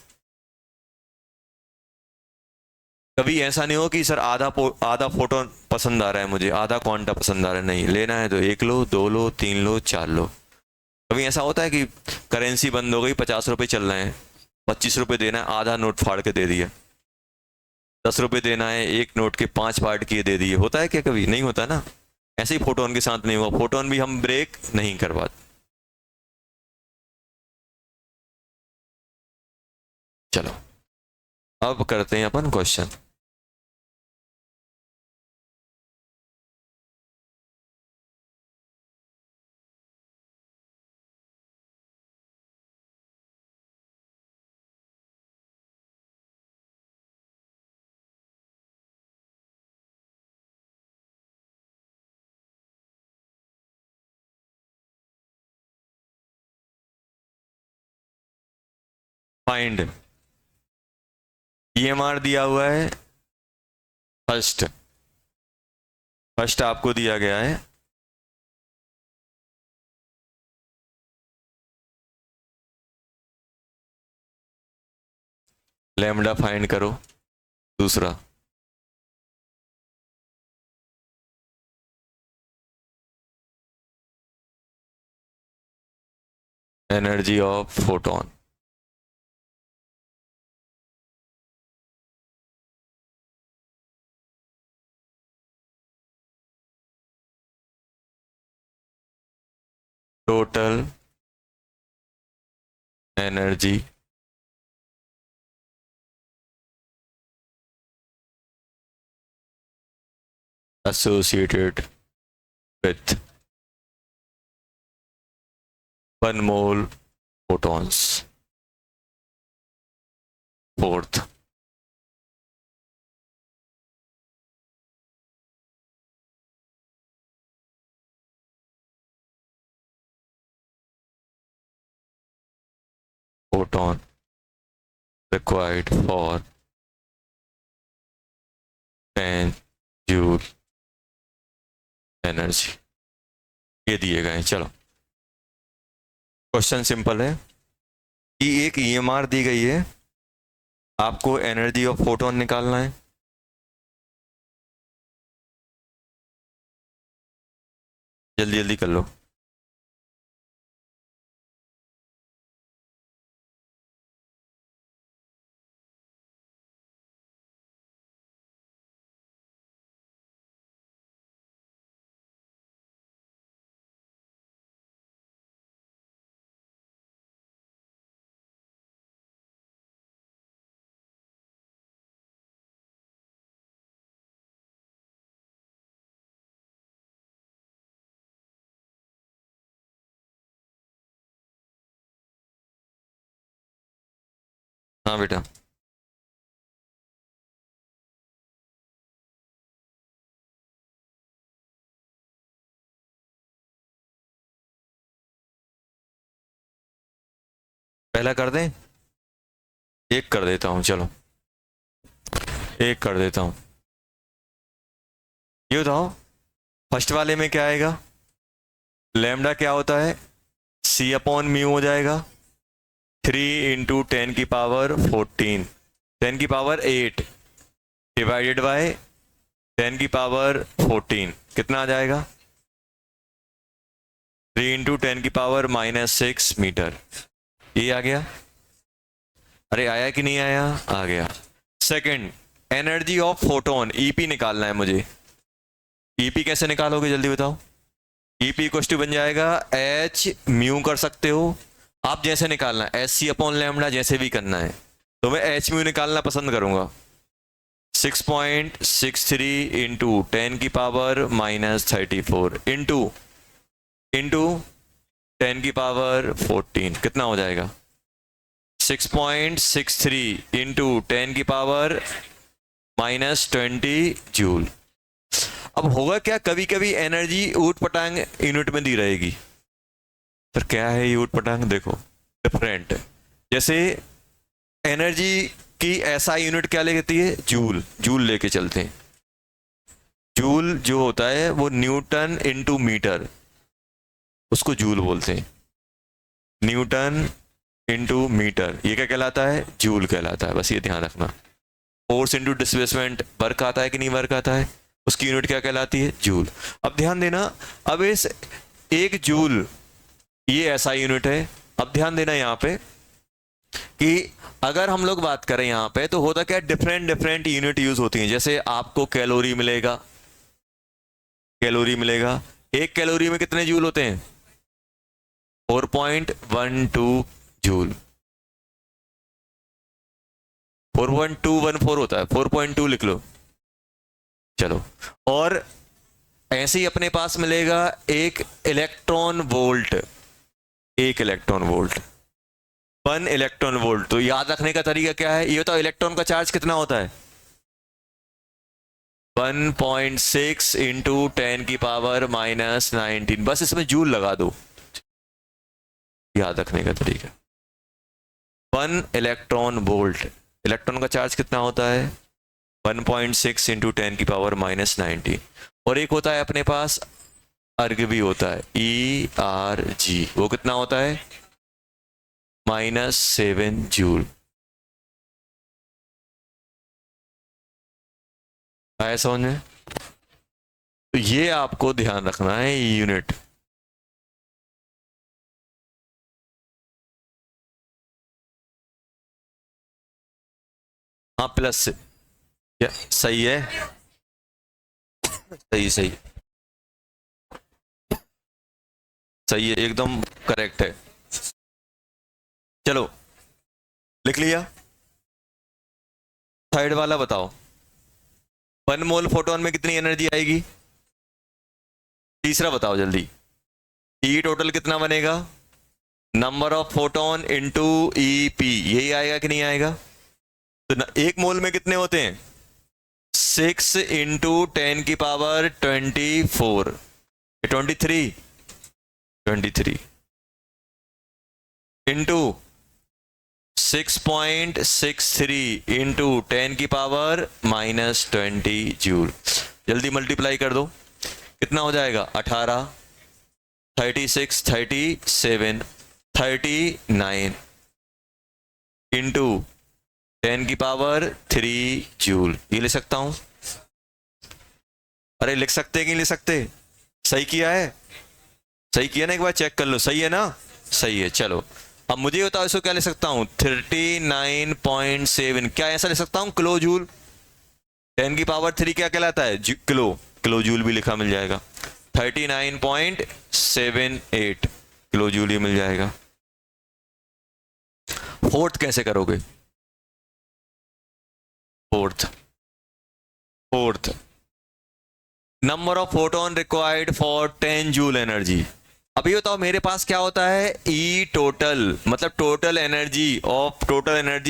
कभी ऐसा नहीं हो कि सर आधा फोटोन पसंद आ रहा है मुझे, आधा क्वांटा पसंद आ रहा है, नहीं, लेना है तो एक लो, दो लो, तीन लो, चार लो। कभी ऐसा होता है कि करेंसी बंद हो गई, 50 रुपए चल रहे हैं, 25 रुपए देना है, आधा नोट फाड़ के दे दिया। 10 रुपए देना है, एक नोट के 5 पार्ट किए दे दिए। होता है क्या? कभी नहीं होता ना। ऐसे ही फोटोन के साथ नहीं हुआ, फोटोन भी हम ब्रेक नहीं कर पाते। चलो, अब करते हैं अपन क्वेश्चन। फाइंड ईएमआर दिया हुआ है। फर्स्ट फर्स्ट आपको दिया गया है लैम्डा, फाइंड करो। दूसरा energy of photon. Total energy associated with 1 mole photons. Fourth, photon required for 10 joule energy. ये दिए गए हैं। चलो, क्वेश्चन सिंपल है कि एक ईएमआर दी गई है, आपको एनर्जी ऑफ फोटोन निकालना है। जल्दी जल्दी कर लो। हाँ बेटा, पहला कर दें? एक कर देता हूं, चलो एक कर देता हूं। ये बताओ, फर्स्ट वाले में क्या आएगा? लैम्डा क्या होता है? सी अपॉन म्यू हो जाएगा। 3 × 10⁻14, 10⁻8 डिवाइडेड बाय 10⁻14, कितना आ जाएगा? 3 इंटू 10⁻⁻6 मीटर। ये आ गया। अरे आया कि नहीं आया? आ गया। Second, energy of photon, EP निकालना है मुझे। ईपी कैसे निकालोगे जल्दी बताओ? ईपी इक्वल टू बन जाएगा एच म्यू, कर सकते हो आप जैसे निकालना है, एच सी अपॉन लैम्डा, जैसे भी करना है। तो मैं एच म्यू निकालना पसंद करूंगा। 6.63 इंटू 10⁻⁻34 इंटू 10⁻14 कितना हो जाएगा? 6.63 इंटू 10⁻⁻20 जूल। अब होगा क्या, कभी कभी एनर्जी ऊट पटांग यूनिट में दी रहेगी। पर क्या है ये ऊट पटांग? देखो डिफरेंट। जैसे एनर्जी की ऐसा यूनिट क्या लेती है? जूल। जूल लेके चलते हैं। जूल जो होता है वो न्यूटन इंटू मीटर, उसको जूल बोलते हैं। न्यूटन इंटू मीटर, ये क्या कहलाता है? जूल कहलाता है। बस ये ध्यान रखना। फोर्स इंटू डिस्प्लेसमेंट, वर्क आता है कि नहीं वर्क आता है, उसकी यूनिट क्या कहलाती है? जूल। अब ध्यान देना, अब इस एक जूल ये ऐसा यूनिट है। अब ध्यान देना यहाँ पे कि अगर हम लोग बात करें यहाँ पे, तो होता क्या, डिफरेंट डिफरेंट यूनिट यूज होती हैं। जैसे आपको कैलोरी मिलेगा, कैलोरी मिलेगा, एक कैलोरी में कितने जूल होते हैं? 4.12 जूल। 4.214 होता है, 4.2 लिख लो। चलो, और ऐसे ही अपने पास मिलेगा एक इलेक्ट्रॉन वोल्ट। एक इलेक्ट्रॉन वोल्ट, 1 इलेक्ट्रॉन वोल्ट। तो याद रखने का तरीका क्या है ये बताओ? इलेक्ट्रॉन का चार्ज कितना होता है? 1.6 इंटू 10⁻⁻19। बस इसमें जूल लगा दो, याद रखने का तरीका। 1 इलेक्ट्रॉन वोल्ट, इलेक्ट्रॉन का चार्ज कितना होता है? 1.6 इंटू 10⁻⁻19। और एक होता है अपने पास अर्ग भी होता है, ERG, वो कितना होता है? -7 जूल। आया समझ में? तो ये आपको ध्यान रखना है यूनिट। हाँ प्लस से, क्या सही है? सही सही सही है, एकदम करेक्ट है। चलो लिख लिया। थर्ड वाला बताओ, 1 मोल फोटोन में कितनी एनर्जी आएगी? तीसरा बताओ जल्दी। ई टोटल कितना बनेगा? Number of photon into EP, यही आएगा कि नहीं आएगा? तो एक मोल में कितने होते हैं? 6 इंटू 10⁻24, 23 इंटू 6.63 इंटू 10⁻⁻20 जूल। जल्दी मल्टीप्लाई कर दो, कितना हो जाएगा? 18, 36, 37, 39 इंटू 10⁻³ जूल। ये ले सकता हूं? अरे लिख सकते कि नहीं लिख सकते? सही किया है? सही किया ना? एक बार चेक कर लो, सही है ना? सही है। चलो अब मुझे बताओ इसको क्या ले सकता हूं? 39.7, क्या ऐसा ले सकता हूं? Kilo joule. 10⁻³ क्या कहलाता है? किलो। किलो जूल भी लिखा मिल जाएगा। 39.78 किलो जूल ही मिल जाएगा। फोर्थ कैसे करोगे? Fourth number of photon required for 10 joule energy. अभी बताओ मेरे पास क्या होता है? ई टोटल, मतलब total energy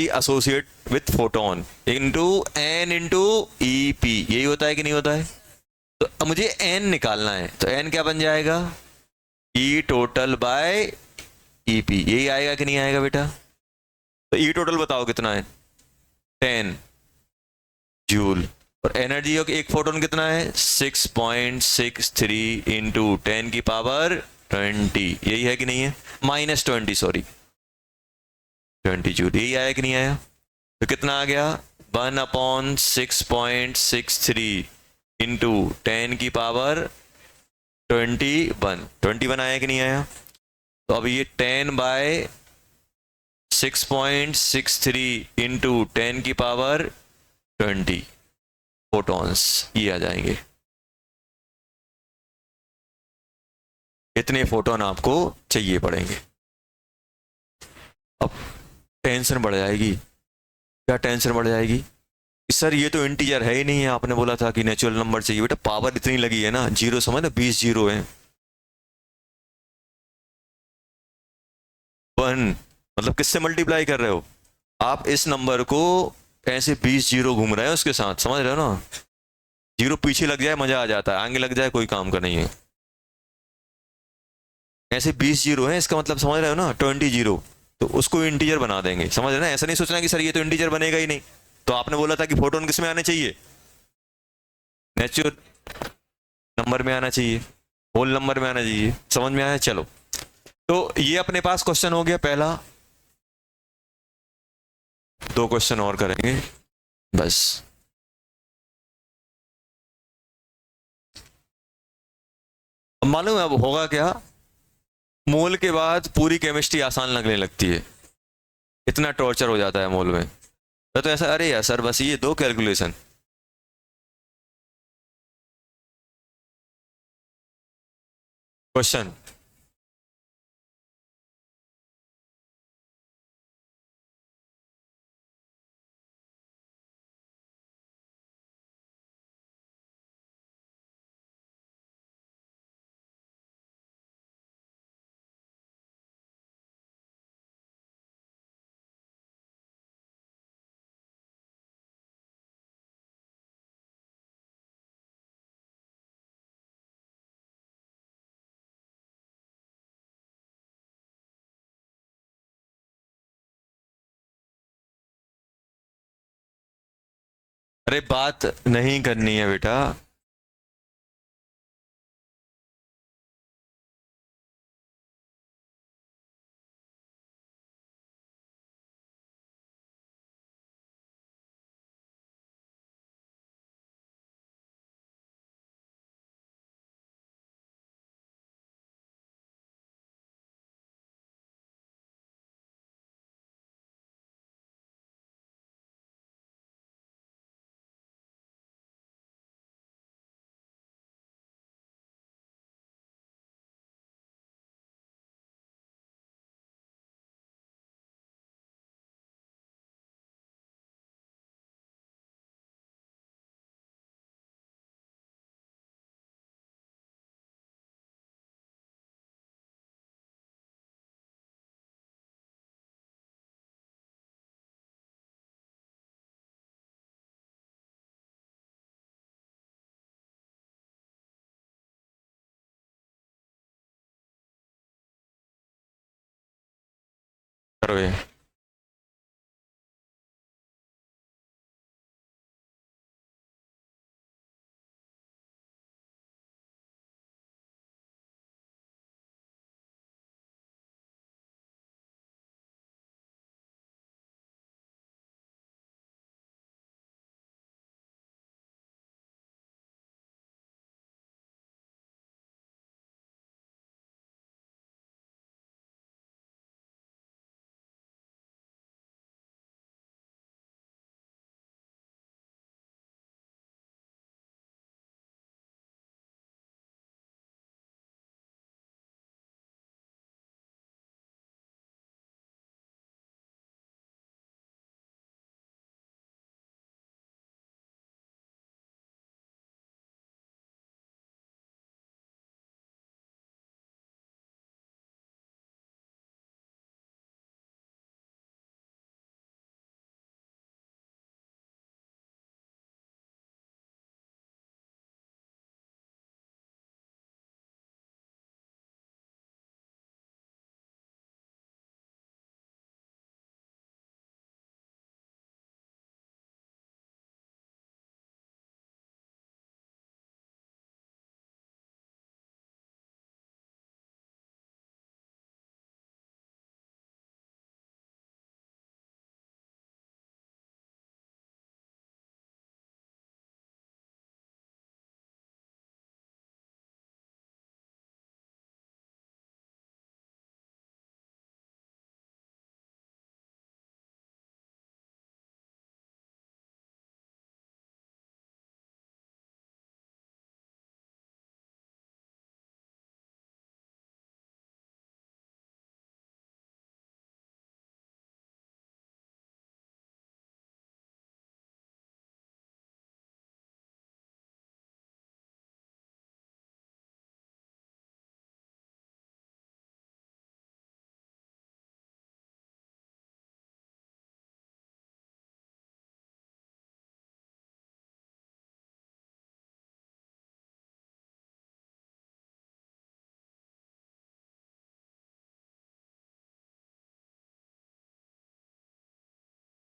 associate with photon into n into E P, यही होता है कि नहीं होता है? तो अब मुझे एन निकालना है, तो एन क्या बन जाएगा? ई टोटल बाय ई पी, यही आएगा कि नहीं आएगा बेटा? तो ई टोटल बताओ कितना है? 10 जूल। और एनर्जी एक फोटोन कितना है? 6.63 इंटू 10⁻20, यही है कि नहीं है? -20, सॉरी 20 जूल, यही आया कि नहीं आया? तो कितना आ गया? 1/6.63 इंटू 10⁻ 21 आया कि नहीं आया? तो अब ये 10/6.63 इंटू 10⁻20 फोटॉन्स ये आ जाएंगे। इतने फोटोन आपको चाहिए पड़ेंगे। अब टेंशन बढ़ जाएगी। क्या टेंशन बढ़ जाएगी? सर ये तो इंटीजर है ही नहीं है, आपने बोला था कि नेचुरल नंबर चाहिए। बेटा पावर इतनी लगी है ना, जीरो समझ ना, 20 जीरो है। 1 मतलब किससे मल्टीप्लाई कर रहे हो आप इस नंबर को? ऐसे 20 जीरो घूम रहे हैं उसके साथ, समझ रहे हो ना? जीरो पीछे लग जाए मजा आ जाता है, आगे लग जाए कोई काम का नहीं है। ऐसे 20 जीरो है, इसका मतलब समझ रहे हो ना, 20 जीरो। तो उसको इंटीजर बना देंगे, समझ रहे हो ना? ऐसा नहीं सोचना कि सर ये तो इंटीजर बनेगा ही नहीं। तो आपने बोला था कि फोटोन किस में आने चाहिए? नेचुरल नंबर में आना चाहिए, होल नंबर में आना चाहिए। समझ में आया? चलो, तो ये अपने पास क्वेश्चन हो गया पहला। 2 क्वेश्चन और करेंगे बस। अब मालूम है अब होगा क्या? मोल के बाद पूरी केमिस्ट्री आसान लगने लगती है, इतना टॉर्चर हो जाता है मोल में। तो ऐसा, अरे यार सर बस ये 2 कैलकुलेशन। क्वेश्चन अरे बात नहीं करनी है बेटा। करो ये।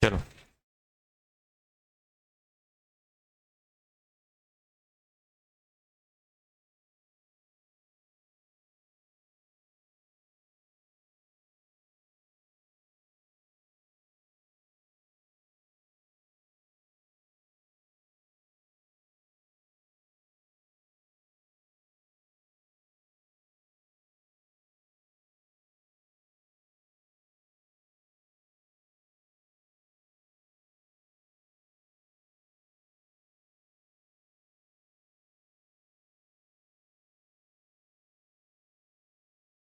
चलो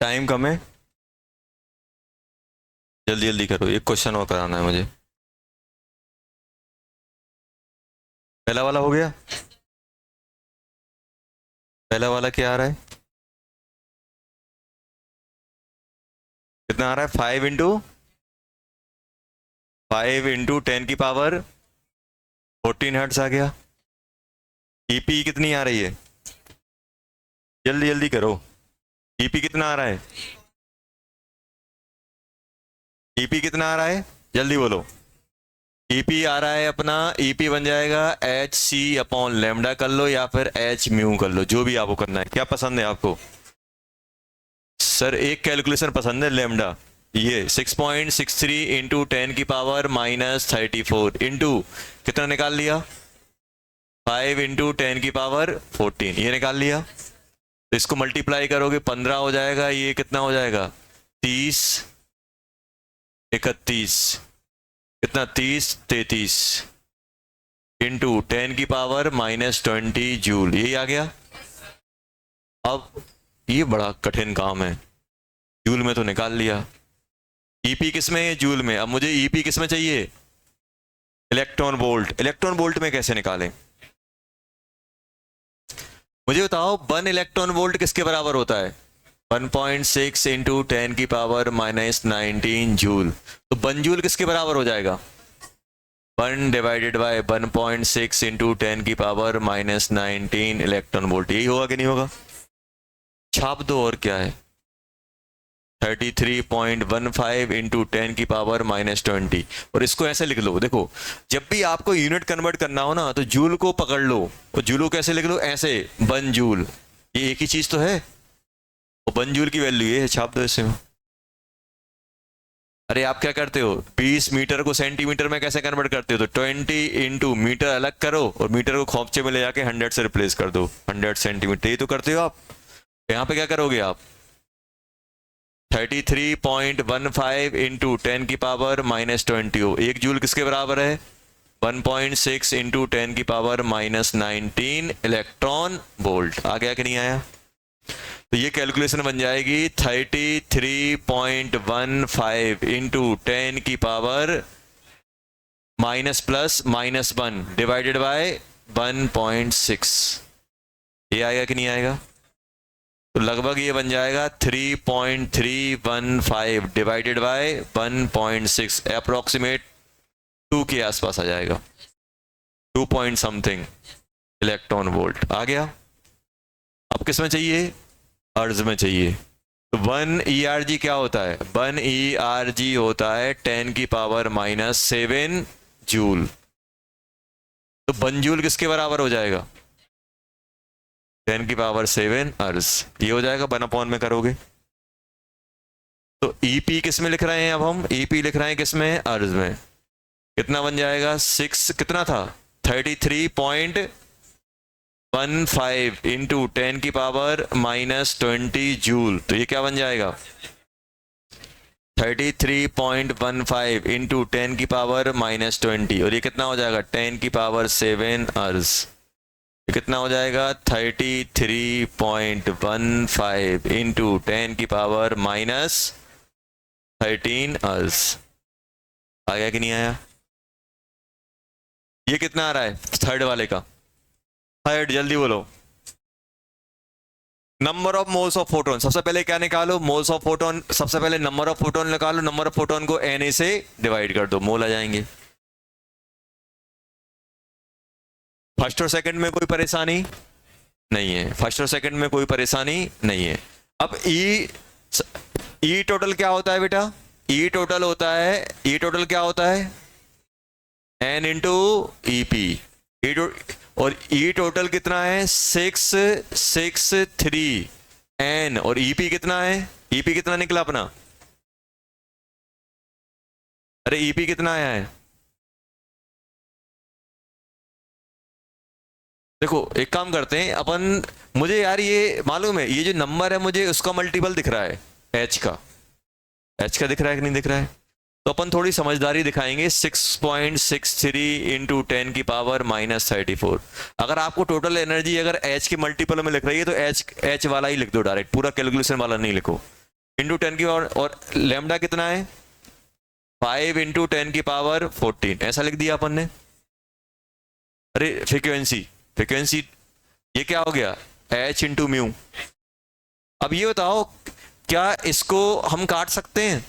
टाइम कम है, जल्दी जल्दी करो, एक क्वेश्चन और कराना है मुझे। पहला वाला हो गया, पहला वाला क्या आ रहा है, कितना आ रहा है, 5 इंटू 10 की पावर 14 हर्ट्ज आ गया। ईपी कितनी आ रही है, जल्दी जल्दी करो, ईपी कितना आ रहा है, ईपी कितना आ रहा है, जल्दी बोलो। ईपी आ रहा है अपना, ईपी बन जाएगा एच सी अपॉन लेमडा कर लो या फिर एच म्यू कर लो, जो भी आपको करना है। क्या पसंद है आपको? सर एक कैलकुलेशन पसंद है, लेमडा। ये 6.63 इंटू 10 की पावर -34 इंटू कितना निकाल लिया, 5 इंटू 10 की पावर 14, ये निकाल लिया। तो इसको मल्टीप्लाई करोगे 15 हो जाएगा, ये कितना हो जाएगा 30 31, कितना 30 33 इंटू 10 की पावर-20 जूल, यही आ गया। अब ये बड़ा कठिन काम है, जूल में तो निकाल लिया, ईपी किस में है, जूल में। अब मुझे ईपी किस में चाहिए, इलेक्ट्रॉन वोल्ट। इलेक्ट्रॉन वोल्ट में कैसे निकालें, मुझे बताओ। 1 इलेक्ट्रॉन वोल्ट किसके बराबर होता है, 1.6 इंटू 10 की पावर-19 जूल। तो 1 जूल किसके बराबर हो जाएगा, 1 डिवाइडेड बाय 1.6 इंटू 10 की पावर-19 इलेक्ट्रॉन वोल्ट। यही होगा कि नहीं होगा, छाप दो, और क्या है। 33.15 इंटू 10 की पावर-20। और इसको ऐसे लिख लो, देखो जब भी आपको यूनिट कन्वर्ट करना हो ना, तो जूल को पकड़ लो, और जूल को कैसे लिख लो, ऐसे 1 जूल, ये एक ही चीज तो है। और 1 जूल की वैल्यू ये है, छाप दो इसे। अरे आप क्या करते हो, 20 मीटर को सेंटीमीटर में कैसे कन्वर्ट करते हो, तो 20 इंटू मीटर अलग करो और मीटर को खोपचे में ले जाके 100 से रिप्लेस कर दो, 100 सेंटीमीटर, ये तो करते हो आप। यहाँ पे क्या करोगे आप, 33.15 इंटू 10 की पावर-20 हो, 1 जूल किसके बराबर है, 1.6 इंटू 10 की पावर-19 इलेक्ट्रॉन वोल्ट। आ गया कि नहीं आया। तो ये कैलकुलेशन बन जाएगी 33.15 इंटू 10 की पावर-+-1 डिवाइडेड बाय 1.6, ये आएगा कि नहीं आएगा। तो लगभग ये बन जाएगा 3.315 डिवाइडेड बाय 1.6, अप्रोक्सीमेट 2 के आसपास आ जाएगा, 2 पॉइंट समथिंग इलेक्ट्रॉन वोल्ट आ गया। अब किस में चाहिए, अर्ज में चाहिए। तो 1 ERG क्या होता है, 1 ERG होता है 10 की पावर-7 जूल। तो 1 जूल किसके बराबर हो जाएगा, 10 की पावर-7 अर्ज, ये हो जाएगा 1 में करोगे। तो ईपी किस में लिख रहे हैं, अब हम ईपी लिख रहे हैं किस में, अर्ज में। कितना बन जाएगा, 6 कितना था, 33.15 इंटू 10 की पावर-20 जूल। तो ये क्या बन जाएगा, 33.15 इंटू 10 की पावर-20, और ये कितना हो जाएगा 10 की पावर-7 अर्ज। ये कितना हो जाएगा 33.15 इंटू 10 की पावर-13 अर्ज। आ गया कि नहीं आया। ये कितना आ रहा है, थर्ड वाले का, थर्ड जल्दी बोलो। Number of moles of photon, सबसे पहले क्या निकालो, मोल्स ऑफ फोटोन। सबसे पहले नंबर ऑफ फोटोन निकालो, नंबर ऑफ फोटोन को Na से डिवाइड कर दो, मोल आ जाएंगे। फर्स्ट और सेकंड में कोई परेशानी नहीं है, फर्स्ट और सेकंड में कोई परेशानी नहीं है। अब ई टोटल क्या होता है बेटा, ई टोटल होता है, ई टोटल क्या होता है, n इंटू ई पी, और ई टोटल कितना है 663 n, और ईपी कितना है, ईपी कितना निकला अपना, अरे ईपी कितना आया है, देखो एक काम करते हैं अपन, मुझे यार ये मालूम है, ये जो नंबर है मुझे उसका मल्टीपल दिख रहा है, एच का, एच का दिख रहा है कि नहीं दिख रहा है, तो अपन थोड़ी समझदारी दिखाएंगे, 6.63 इंटू 10⁻⁻34। अगर आपको टोटल एनर्जी अगर एच के मल्टीपल में लिख रही है तो एच वाला ही लिख दो डायरेक्ट, पूरा कैलकुलेशन वाला नहीं लिखो, इंटू 10 की और लेमडा कितना है 5 इंटू 10⁻14, ऐसा लिख दिया अपन ने। अरे फ्रीक्वेंसी, फ्रीक्वेंसी ये क्या हो गया एच इंटू म्यू। अब ये बताओ क्या इसको हम काट सकते हैं,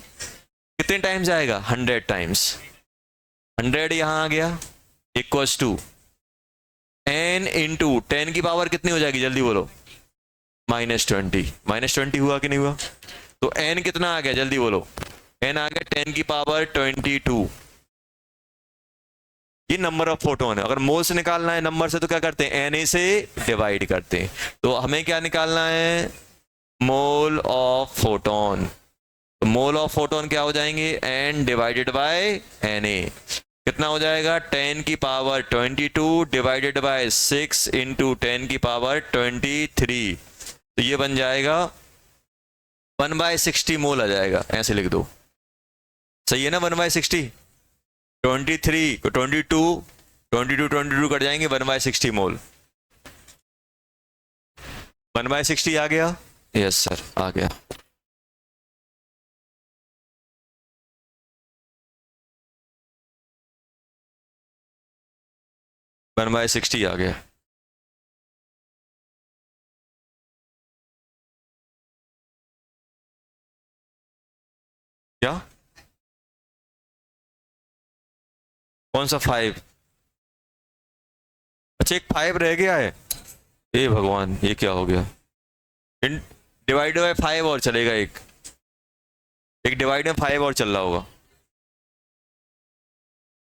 कितने टाइम्स आएगा 100 टाइम्स, 100 यहां आ गया इक्वल्स टू n इंटू 10 की पावर कितनी हो जाएगी जल्दी बोलो, -20, -20 हुआ कि नहीं हुआ, तो n कितना आ गया जल्दी बोलो, n आ गया 10 की पावर 22, ये नंबर ऑफ फोटोन है। अगर मोल से निकालना है नंबर से तो क्या करते हैं na से डिवाइड करते हैं, तो हमें क्या निकालना है मोल ऑफ फोटोन, तो मोल ऑफ फोटोन क्या हो जाएंगे n डिवाइडेड बाय na, कितना हो जाएगा 10 की पावर 22 डिवाइडेड बाय 6 इंटू 10 की पावर 23, तो ये बन जाएगा 1/60 मोल आ जाएगा, ऐसे लिख दो, सही है ना 1/60, 23 को 22 कट जाएंगे 1/60 मोल, 1/60 आ गया, यस सर आ गया। वन बाय 60 आ गया, क्या कौन सा 5, अच्छा एक 5 रह गया है, ए भगवान ये क्या हो गया, इन डिवाइड बाय 5 और चलेगा, एक डिवाइड में 5 और चल रहा होगा,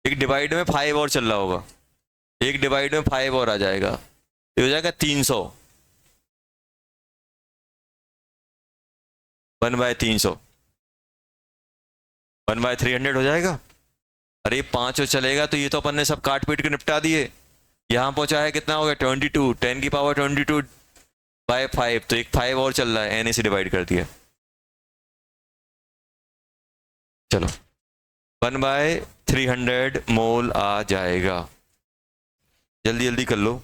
एक डिवाइड में 5 और चल रहा होगा, एक डिवाइड में 5 और आ जाएगा, ये हो जाएगा 300, 1/300, 1/300 हो जाएगा। अरे 5 और चलेगा तो ये तो अपन ने सब काट पीट के निपटा दिए, यहाँ पहुंचा है कितना हो गया 22, 10 की पावर 22/5, तो एक 5 और चल रहा है एन से डिवाइड कर दिया, चलो 1/300 मोल आ जाएगा, जल्दी जल्दी कर लो।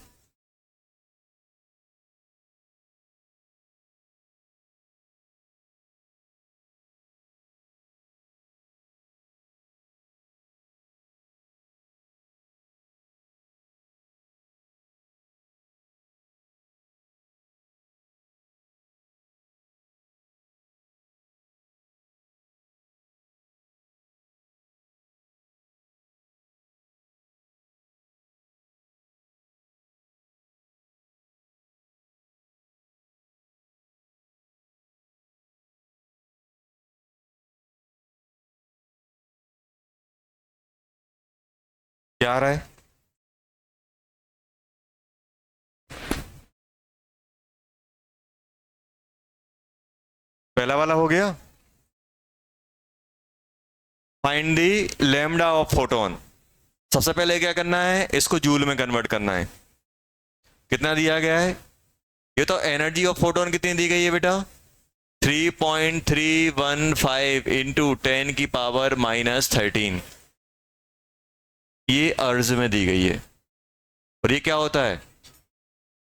क्या आ रहा है, पहला वाला हो गया, find the lambda of photon, सबसे पहले क्या करना है इसको जूल में कन्वर्ट करना है, कितना दिया गया है, ये तो एनर्जी ऑफ फोटोन कितनी दी गई है बेटा 3.315 इंटू 10 की पावर -13, ये अर्ज में दी गई है, और ये क्या होता है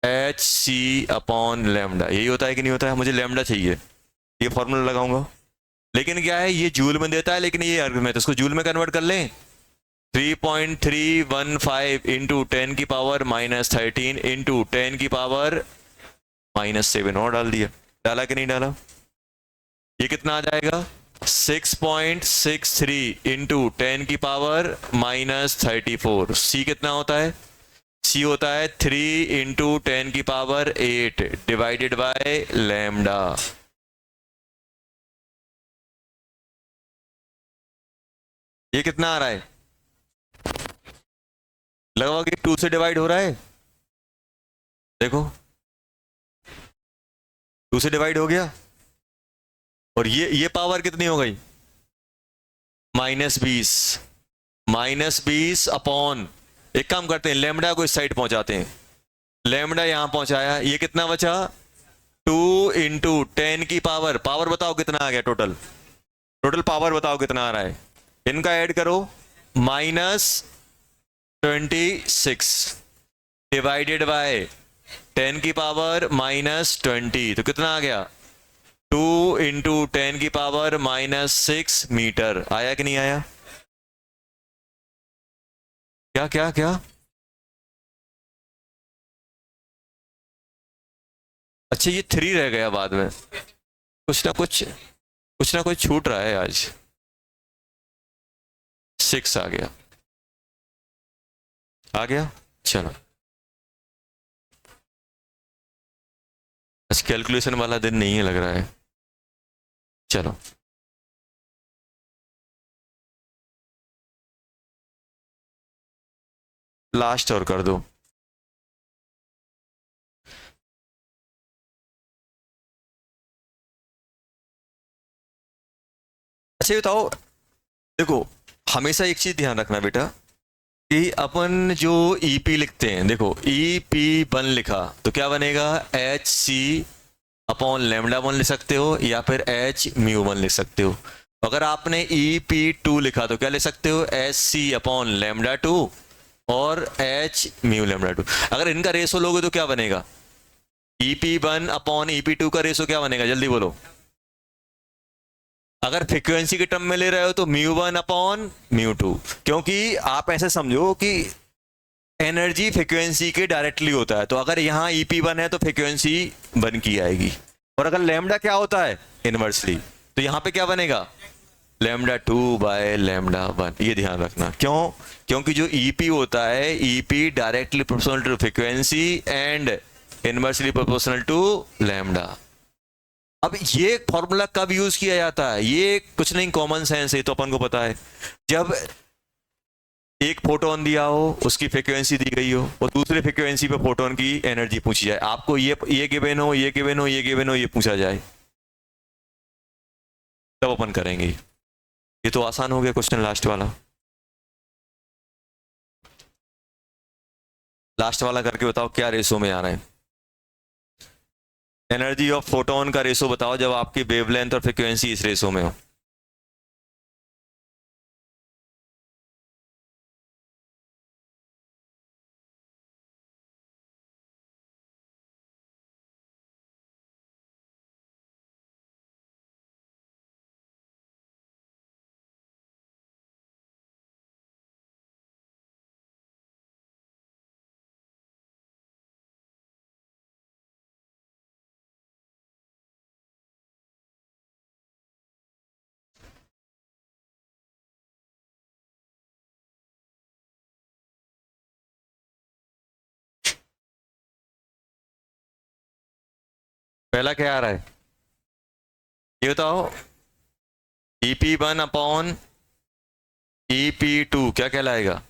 एच सी अपॉन लेमडा, यही होता है कि नहीं होता है, मुझे लेमडा चाहिए, ये फॉर्मूला लगाऊंगा, लेकिन क्या है ये जूल में देता है, लेकिन ये अर्ग में, तो इसको जूल में कन्वर्ट कर लें, 3.315 इंटू 10 की पावर -13 इंटू 10 की पावर -7, और डाल दिया, डाला कि नहीं डाला, ये कितना आ जाएगा 6.63 इंटू 10 की पावर -34, सी कितना होता है, सी होता है 3 इंटू 10 की पावर 8 डिवाइडेड बाय लैम्डा, ये कितना आ रहा है लगभग ये 2 से डिवाइड हो रहा है, देखो 2 से डिवाइड हो गया। और ये पावर कितनी हो गई, -20। -20 अपॉन, एक काम करते हैं, लेमडा को इस साइड पहुंचाते हैं, लेमडा यहां पहुंचाया, ये कितना बचा, 2 इंटू 10 की पावर, पावर बताओ कितना आ गया, टोटल टोटल पावर बताओ कितना आ रहा है, इनका ऐड करो, -26 डिवाइडेड बाय 10 की पावर -20, तो कितना आ गया, 2 इंटू 10 की पावर -6 मीटर। आया कि नहीं आया, क्या क्या क्या, अच्छा ये 3 रह गया बाद में, कुछ ना कुछ छूट रहा है आज, 6 आ गया, आ गया। चलो आज कैलकुलेशन वाला दिन नहीं है लग रहा है, चलो लास्ट और कर दो। अच्छा ये बताओ, देखो हमेशा एक चीज ध्यान रखना बेटा, कि अपन जो ईपी लिखते हैं, देखो EP1 लिखा तो क्या बनेगा, HC अपॉन λ1 लिख सकते हो, या फिर H-μ1 लिख सकते हो। अगर आपने EP2 लिखा तो क्या लिख सकते हो, HC अपॉन λ2 और H-μ-λ2। अगर इनका रेशो लोगे तो क्या बनेगा, EP1 अपॉन EP2 का रेशो क्या बनेगा, जल्दी बोलो। अगर फ्रीक्वेंसी के टर्म में ले रहे हो तो μ1 अपॉन μ2, क्योंकि आप ऐसे समझो कि एनर्जी फ्रीक्वेंसी के डायरेक्टली होता है, तो अगर यहाँ EP1 है तो फ्रीक्वेंसी 1 की आएगी, और अगर लैम्डा क्या होता है, इनवर्सली, तो यहाँ पे क्या बनेगा, λ2 बाय λ1। ये ध्यान रखना, क्यों, क्योंकि जो EP होता है, EP directly proportional to frequency and inversely proportional to lambda. अब ये फॉर्मूला कब यूज किया जाता है, ये कुछ नहीं, कॉमन सेंस है, तो अपन को पता है, जब एक फोटोन दिया हो, उसकी फ्रीक्वेंसी दी गई हो, और दूसरे फ्रीक्वेंसी पे फोटोन की एनर्जी पूछी जाए, आपको ये गिवन हो, ये गिवन हो, ये गिवन हो, ये पूछा जाए, तब अपन करेंगे। ये तो आसान हो गया क्वेश्चन लास्ट वाला, लास्ट वाला करके बताओ क्या रेशो में आ रहा है, एनर्जी ऑफ फोटोन का रेशो बताओ जब आपकी वेवलेंथ और फ्रीक्वेंसी इस रेशो में हो। पहला क्या आ रहा है, ये बताओ, EP1 अपॉन EP2 क्या कहलाएगा,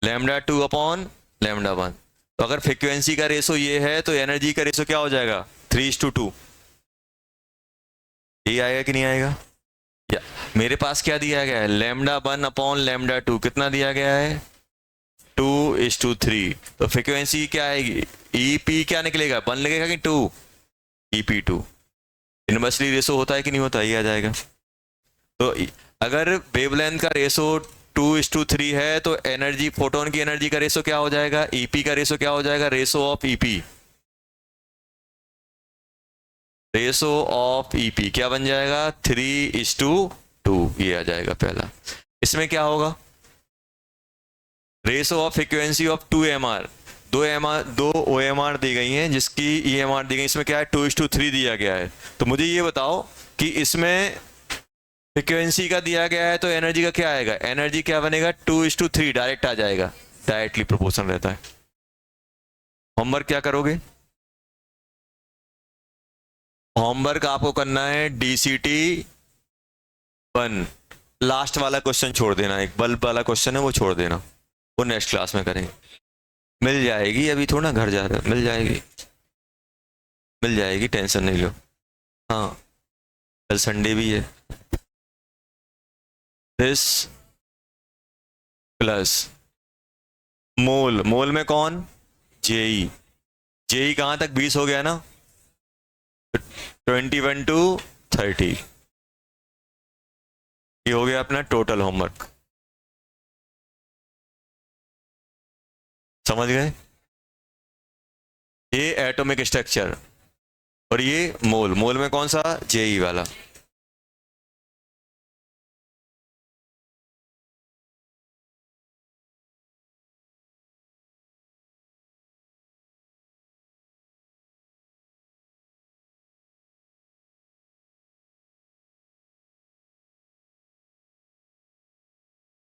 λ2 अपॉन λ1। तो अगर फ्रीक्वेंसी का रेशो ये है तो एनर्जी का रेशो क्या हो जाएगा, 3:2। ये आएगा कि नहीं आएगा, या मेरे पास क्या दिया गया है, λ1 अपॉन λ2 कितना दिया गया है, 2:3। तो फ्रीक्वेंसी क्या आएगी, EP क्या निकलेगा, 1 लगेगा कि 2, EP2। इनवर्सली रेशो होता है कि नहीं होता, ये आ जाएगा। तो अगर वेवलेंथ का रेशो 2:3 है तो एनर्जी, फोटोन की एनर्जी का रेशो क्या हो जाएगा, EP का रेशो क्या हो जाएगा, ratio of EP, ratio of EP क्या बन जाएगा, 3:2, ये आ जाएगा पहला। इसमें क्या होगा, ratio of frequency of 2MR, दो OMR दी गई हैं जिसकी EMR दी गई, इसमें क्या है, 2:3 दिया गया है। तो मुझे ये बताओ कि इसमें फ्रीक्वेंसी का दिया गया है तो एनर्जी का क्या आएगा, एनर्जी क्या बनेगा, 2:3 डायरेक्ट आ जाएगा, डायरेक्टली प्रोपोर्शनल रहता है। होमवर्क क्या करोगे, होमवर्क आपको करना है DCT1, लास्ट वाला क्वेश्चन छोड़ देना, एक बल्ब वाला क्वेश्चन है वो छोड़ देना, वो नेक्स्ट क्लास में करेंगे। मिल जाएगी, अभी थोड़ा घर जा रहे हो, मिल जाएगी, मिल जाएगी, टेंशन नहीं लो। हाँ, कल संडे भी है। दिस प्लस मोल, मोल में कौन, जेई, जेई कहाँ तक 20 हो गया ना, 21 to 30, ये हो गया अपना टोटल होमवर्क। समझ गए? ये एटॉमिक स्ट्रक्चर और ये मोल, मोल में कौन सा, जेई वाला।